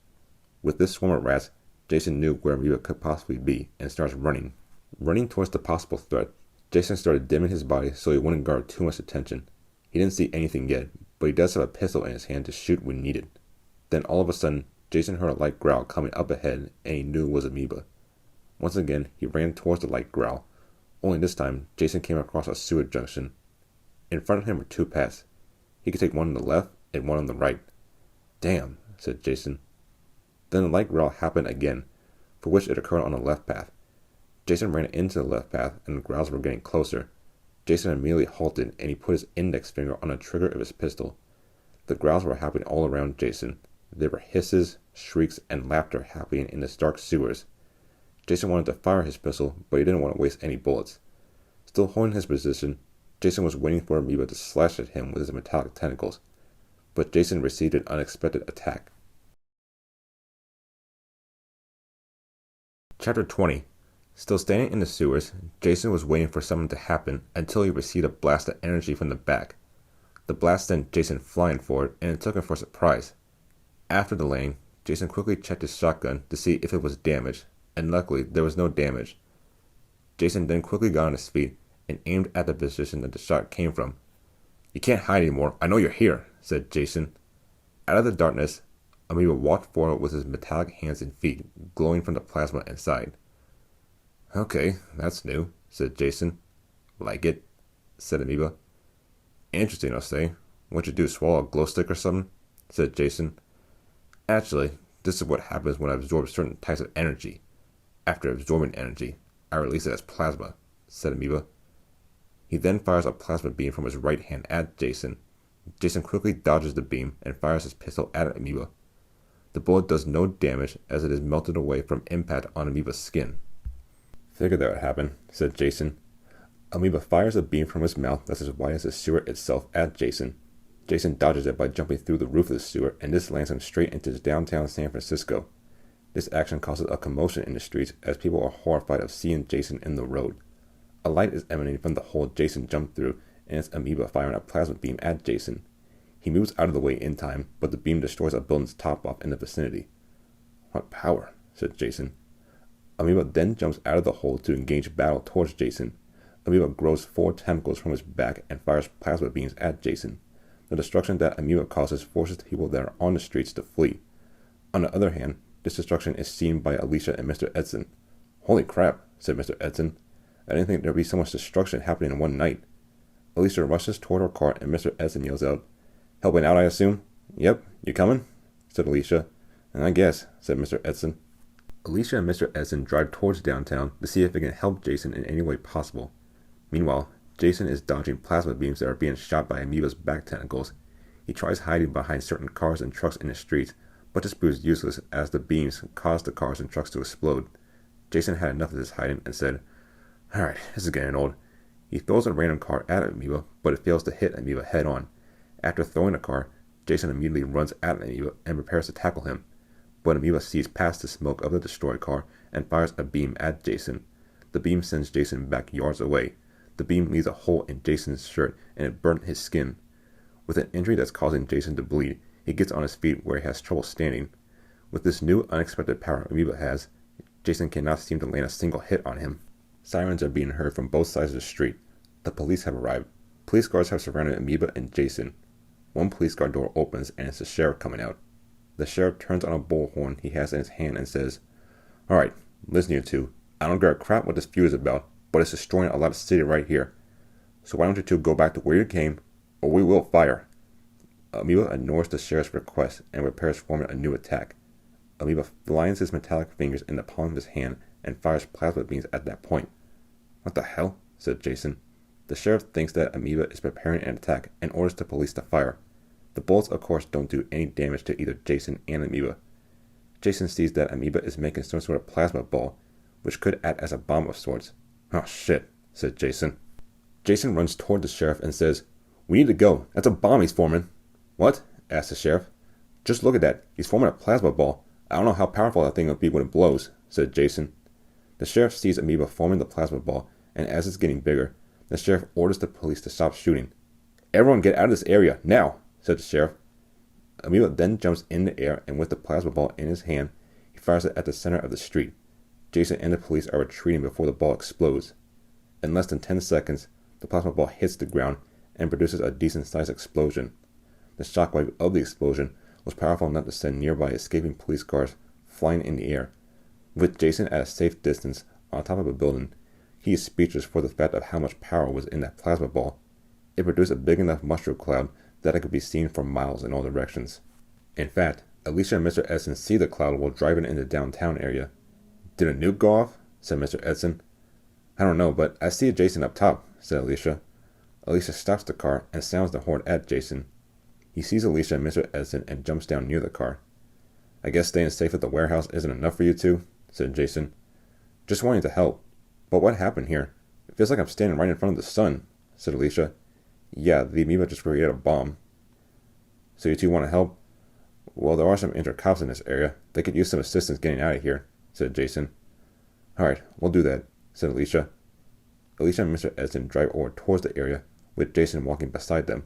With this swarm of rats, Jason knew where amoeba could possibly be, and starts running. Running towards the possible threat, Jason started dimming his body so he wouldn't guard too much attention. He didn't see anything yet, but he does have a pistol in his hand to shoot when needed. Then all of a sudden, Jason heard a light growl coming up ahead, and he knew it was amoeba. Once again, he ran towards the light growl. Only this time, Jason came across a sewer junction. In front of him were two paths. He could take one on the left and one on the right. Damn, said Jason. Then the light growl happened again, for which it occurred on the left path. Jason ran into the left path, and the growls were getting closer. Jason immediately halted, and he put his index finger on the trigger of his pistol. The growls were happening all around Jason. There were hisses, shrieks, and laughter happening in the dark sewers. Jason wanted to fire his pistol, but he didn't want to waste any bullets. Still holding his position, Jason was waiting for amoeba to slash at him with his metallic tentacles. But Jason received an unexpected attack. Chapter 20. Still standing in the sewers, Jason was waiting for something to happen until he received a blast of energy from the back. The blast sent Jason flying forward, and it took him for surprise. After delaying, Jason quickly checked his shotgun to see if it was damaged, and luckily there was no damage. Jason then quickly got on his feet and aimed at the position that the shot came from. You can't hide anymore, I know you're here, said Jason. Out of the darkness, amoeba walked forward with his metallic hands and feet glowing from the plasma inside. Okay, that's new, said Jason. Like it? Said amoeba. Interesting, I'll say. What'd you do, swallow a glow stick or something? Said Jason. Actually, this is what happens when I absorb certain types of energy. After absorbing energy, I release it as plasma, said amoeba. He then fires a plasma beam from his right hand at Jason. Jason quickly dodges the beam and fires his pistol at amoeba. The bullet does no damage as it is melted away from impact on amoeba's skin. Figured that would happen, said Jason. Amoeba fires a beam from his mouth that's as wide as the sewer itself at Jason. Jason dodges it by jumping through the roof of the sewer, and this lands him straight into downtown San Francisco. This action causes a commotion in the streets as people are horrified of seeing Jason in the road. A light is emanating from the hole Jason jumped through, and it's amoeba firing a plasma beam at Jason. He moves out of the way in time, but the beam destroys a building's top off in the vicinity. What power, said Jason. Amoeba then jumps out of the hole to engage battle towards Jason. Amoeba grows 4 tentacles from his back and fires plasma beams at Jason. The destruction that amoeba causes forces the people that are on the streets to flee. On the other hand, this destruction is seen by Alicia and Mr. Edson. Holy crap, said Mr. Edson. I didn't think there'd be so much destruction happening in one night. Alicia rushes toward her car and Mr. Edson yells out, "Helping out, I assume?" "Yep, you coming?" said Alicia. "I guess," said Mr. Edson. Alicia and Mr. Edson drive towards downtown to see if they can help Jason in any way possible. Meanwhile, Jason is dodging plasma beams that are being shot by Amoeba's back tentacles. He tries hiding behind certain cars and trucks in the streets, but this proves useless as the beams cause the cars and trucks to explode. Jason had enough of this hiding and said, "Alright, this is getting old." He throws a random car at Amoeba, but it fails to hit Amoeba head on. After throwing a car, Jason immediately runs at Amoeba and prepares to tackle him. But Amoeba sees past the smoke of the destroyed car and fires a beam at Jason. The beam sends Jason back yards away. The beam leaves a hole in Jason's shirt and it burnt his skin. With an injury that's causing Jason to bleed, he gets on his feet where he has trouble standing. With this new unexpected power Amoeba has, Jason cannot seem to land a single hit on him. Sirens are being heard from both sides of the street. The police have arrived. Police guards have surrounded Amoeba and Jason. One police guard door opens and it's the sheriff coming out. The sheriff turns on a bullhorn he has in his hand and says, "Alright, listen you two. I don't give a crap what this feud is about, but it's destroying a lot of city right here. So why don't you two go back to where you came, or we will fire." Amoeba ignores the sheriff's request and prepares forming a new attack. Amoeba lines his metallic fingers in the palm of his hand and fires plasma beams at that point. "What the hell?" said Jason. The sheriff thinks that Amoeba is preparing an attack and orders the police to fire. The bullets, of course, don't do any damage to either Jason and Amoeba. Jason sees that Amoeba is making some sort of plasma ball, which could act as a bomb of sorts. "Oh shit," said Jason. Jason runs toward the sheriff and says, "We need to go. That's a bomb he's forming." "What?" asked the sheriff. "Just look at that. He's forming a plasma ball. I don't know how powerful that thing will be when it blows," said Jason. The sheriff sees Amoeba forming the plasma ball, and as it's getting bigger, the sheriff orders the police to stop shooting. "Everyone get out of this area, now," said the sheriff. Amoeba then jumps in the air, and with the plasma ball in his hand, he fires it at the center of the street. Jason and the police are retreating before the ball explodes. In less than 10 seconds, the plasma ball hits the ground and produces a decent-sized explosion. The shockwave of the explosion was powerful enough to send nearby escaping police cars flying in the air. With Jason at a safe distance on top of a building, he is speechless for the fact of how much power was in that plasma ball. It produced a big enough mushroom cloud that it could be seen for miles in all directions. In fact, Alicia and Mr. Edson see the cloud while driving in the downtown area. "Did a nuke go off?" said Mr. Edson. "I don't know, but I see Jason up top," said Alicia. Alicia stops the car and sounds the horn at Jason. He sees Alicia and Mr. Edson and jumps down near the car. "I guess staying safe at the warehouse isn't enough for you two," said Jason. "Just wanting to help. But what happened here? It feels like I'm standing right in front of the sun," said Alicia. "Yeah, the amoeba just created a bomb." "So you two want to help?" "Well, there are some injured cops in this area. They could use some assistance getting out of here," said Jason. "Alright, we'll do that," said Alicia. Alicia and Mr. Edson drive over towards the area, with Jason walking beside them.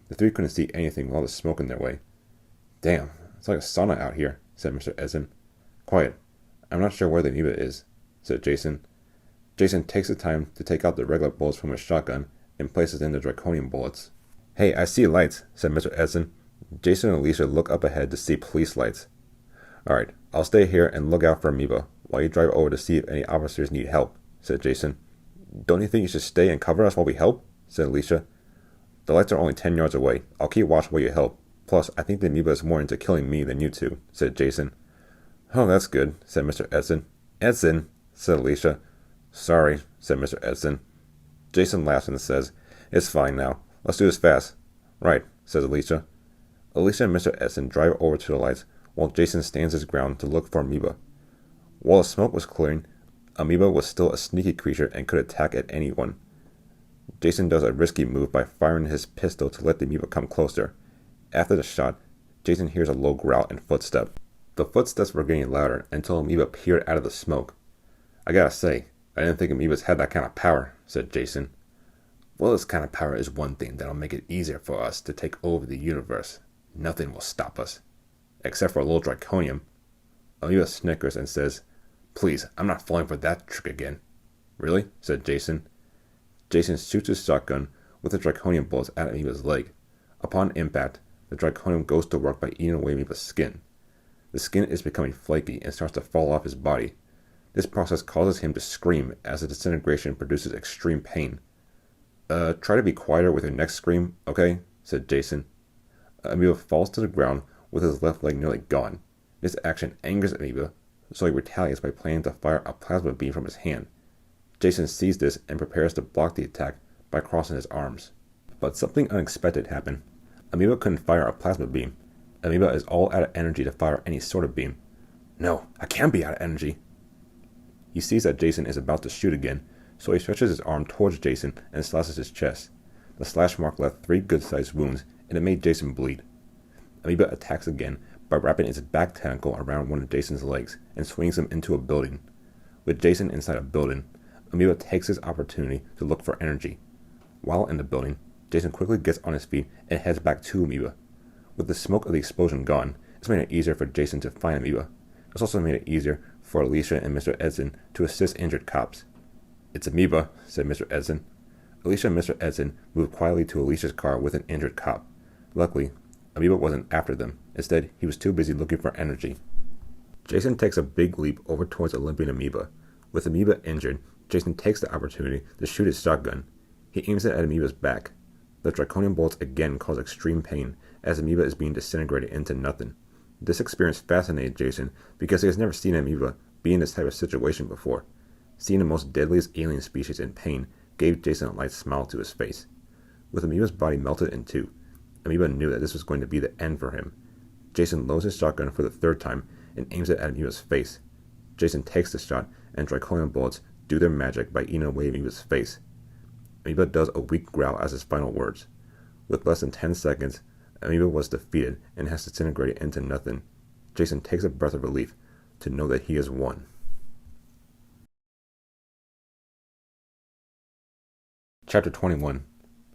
The three couldn't see anything with all the smoke in their way. "Damn, it's like a sauna out here," said Mr. Edson. "Quiet. I'm not sure where the amoeba is," said Jason. Jason takes the time to take out the regular bullets from his shotgun and places in the draconian bullets. "Hey, I see lights," said Mr. Edson. Jason and Alicia look up ahead to see police lights. "Alright, I'll stay here and look out for amoeba while you drive over to see if any officers need help," said Jason. "Don't you think you should stay and cover us while we help?" said Alicia. "The lights are only 10 yards away. I'll keep watch while you help. Plus, I think the amoeba is more into killing me than you two," said Jason. "Oh, that's good," said Mr. Edson. "Edson," said Alicia. "Sorry," said Mr. Edson. Jason laughs and says, "It's fine now. Let's do this fast." "Right," says Alicia. Alicia and Mr. Edson drive over to the lights while Jason stands his ground to look for amoeba. While the smoke was clearing, amoeba was still a sneaky creature and could attack at anyone. Jason does a risky move by firing his pistol to let the amoeba come closer. After the shot, Jason hears a low growl and footstep. The footsteps were getting louder until amoeba peered out of the smoke. "I gotta say, I didn't think amoebas had that kind of power," said Jason. "Well, this kind of power is one thing that'll make it easier for us to take over the universe. Nothing will stop us. Except for a little draconium." Amoeba snickers and says, "Please, I'm not falling for that trick again." "Really?" said Jason. Jason shoots his shotgun with the draconium bullets at amoeba's leg. Upon impact, the draconium goes to work by eating away amoeba's skin. The skin is becoming flaky and starts to fall off his body. This process causes him to scream as the disintegration produces extreme pain. Try to be quieter with your next scream, okay? Said Jason. Amoeba falls to the ground with his left leg nearly gone. This action angers Amoeba, so he retaliates by planning to fire a plasma beam from his hand. Jason sees this and prepares to block the attack by crossing his arms. But something unexpected happened. Amoeba couldn't fire a plasma beam. Amoeba is all out of energy to fire any sort of beam. No, I can't be out of energy. He sees that Jason is about to shoot again, so he stretches his arm towards Jason and slashes his chest. The slash mark left 3 good-sized wounds, and it made Jason bleed. Amoeba attacks again by wrapping its back tentacle around one of Jason's legs and swings him into a building. With Jason inside a building, Amoeba takes his opportunity to look for energy. While in the building, Jason quickly gets on his feet and heads back to Amoeba. With the smoke of the explosion gone, it's made it easier for Jason to find Amoeba. It's also made it easier for Alicia and Mr. Edson to assist injured cops. It's Amoeba, said Mr. Edson. Alicia and Mr. Edson moved quietly to Alicia's car with an injured cop. Luckily, Amoeba wasn't after them. Instead, he was too busy looking for energy. Jason takes a big leap over towards a limping Amoeba. With Amoeba injured, Jason takes the opportunity to shoot his shotgun. He aims it at Amoeba's back. The draconian bullets again cause extreme pain as Amoeba is being disintegrated into nothing. This experience fascinated Jason because he has never seen an Amoeba be in this type of situation before. Seeing the most deadliest alien species in pain gave Jason a light smile to his face. With Amoeba's body melted in two, Amoeba knew that this was going to be the end for him. Jason loads his shotgun for the 3rd time and aims it at Amoeba's face. Jason takes the shot, and draconian bullets do their magic by eating away Amoeba's face. Amoeba does a weak growl as his final words. With less than 10 seconds, Amoeba was defeated and has disintegrated into nothing. Jason takes a breath of relief to know that he has won. Chapter 21.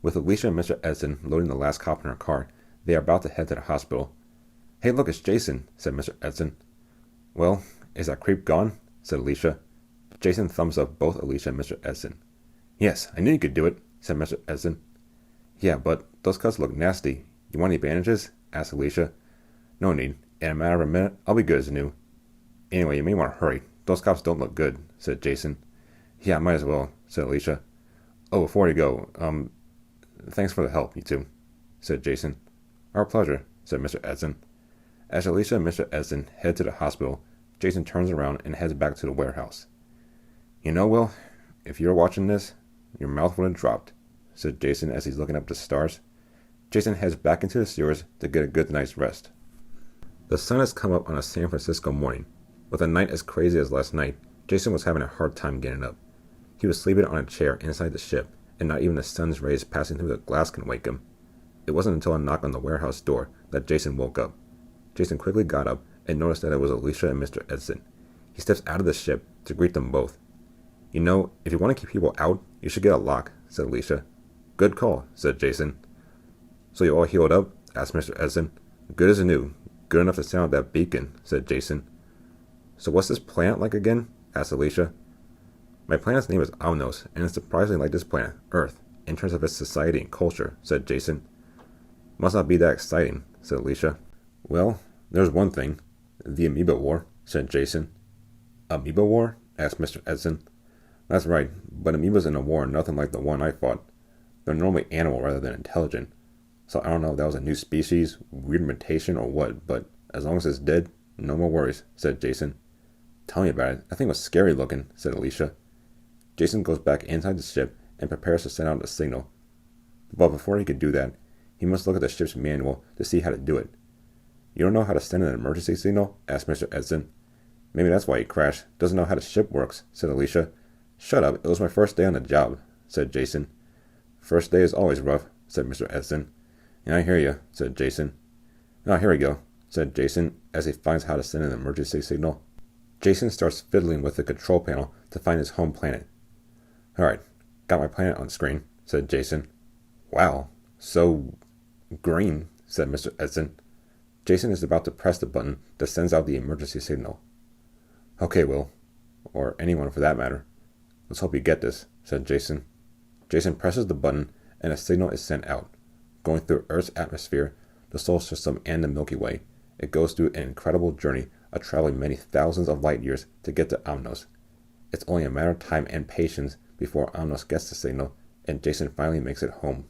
With Alicia and Mr. Edson loading the last cop in her car, they are about to head to the hospital. Hey, look, it's Jason, said Mr. Edson. Well, is that creep gone? Said Alicia. Jason thumbs up both Alicia and Mr. Edson. Yes, I knew you could do it, said Mr. Edson. Yeah, but those cuts look nasty. You want any bandages? Asked Alicia. No need. In a matter of a minute, I'll be good as new. Anyway, you may want to hurry. Those cops don't look good, said Jason. Yeah, might as well, said Alicia. Oh, before you go, thanks for the help, you two, said Jason. Our pleasure, said Mr. Edson. As Alicia and Mr. Edson head to the hospital, Jason turns around and heads back to the warehouse. You know, Will, if you're watching this, your mouth would have dropped, said Jason as he's looking up at the stars. Jason heads back into the sewers to get a good night's rest. The sun has come up on a San Francisco morning. With a night as crazy as last night, Jason was having a hard time getting up. He was sleeping on a chair inside the ship, and not even the sun's rays passing through the glass can wake him. It wasn't until a knock on the warehouse door that Jason woke up. Jason quickly got up and noticed that it was Alicia and Mr. Edson. He steps out of the ship to greet them both. You know, if you want to keep people out, you should get a lock, said Alicia. Good call, said Jason. So you all healed up? Asked Mr. Edson. Good as new. Good enough to sound out that beacon, said Jason. So what's this planet like again? Asked Alicia. My planet's name is Omnos, and it's surprisingly like this planet, Earth, in terms of its society and culture, said Jason. Must not be that exciting, said Alicia. Well, there's one thing. The Amoeba War, said Jason. Amoeba War? Asked Mr. Edson. That's right, but amoebas in a war are nothing like the one I fought. They're normally animal rather than intelligent. So I don't know if that was a new species, weird mutation, or what, but as long as it's dead, no more worries, said Jason. Tell me about it. That thing was scary looking, said Alicia. Jason goes back inside the ship and prepares to send out a signal. But before he could do that, he must look at the ship's manual to see how to do it. You don't know how to send an emergency signal? Asked Mr. Edson. Maybe that's why he crashed. Doesn't know how the ship works, said Alicia. Shut up, it was my first day on the job, said Jason. First day is always rough, said Mr. Edson. Yeah, I hear you, said Jason. Now here we go, said Jason as he finds how to send an emergency signal. Jason starts fiddling with the control panel to find his home planet. Alright, got my planet on screen, said Jason. Wow, so green, said Mr. Edson. Jason is about to press the button that sends out the emergency signal. Okay, Will, or anyone for that matter. Let's hope you get this, said Jason. Jason presses the button and a signal is sent out. Going through Earth's atmosphere, the solar system, and the Milky Way, it goes through an incredible journey of traveling many thousands of light years to get to Omnos. It's only a matter of time and patience before Omnos gets the signal and Jason finally makes it home.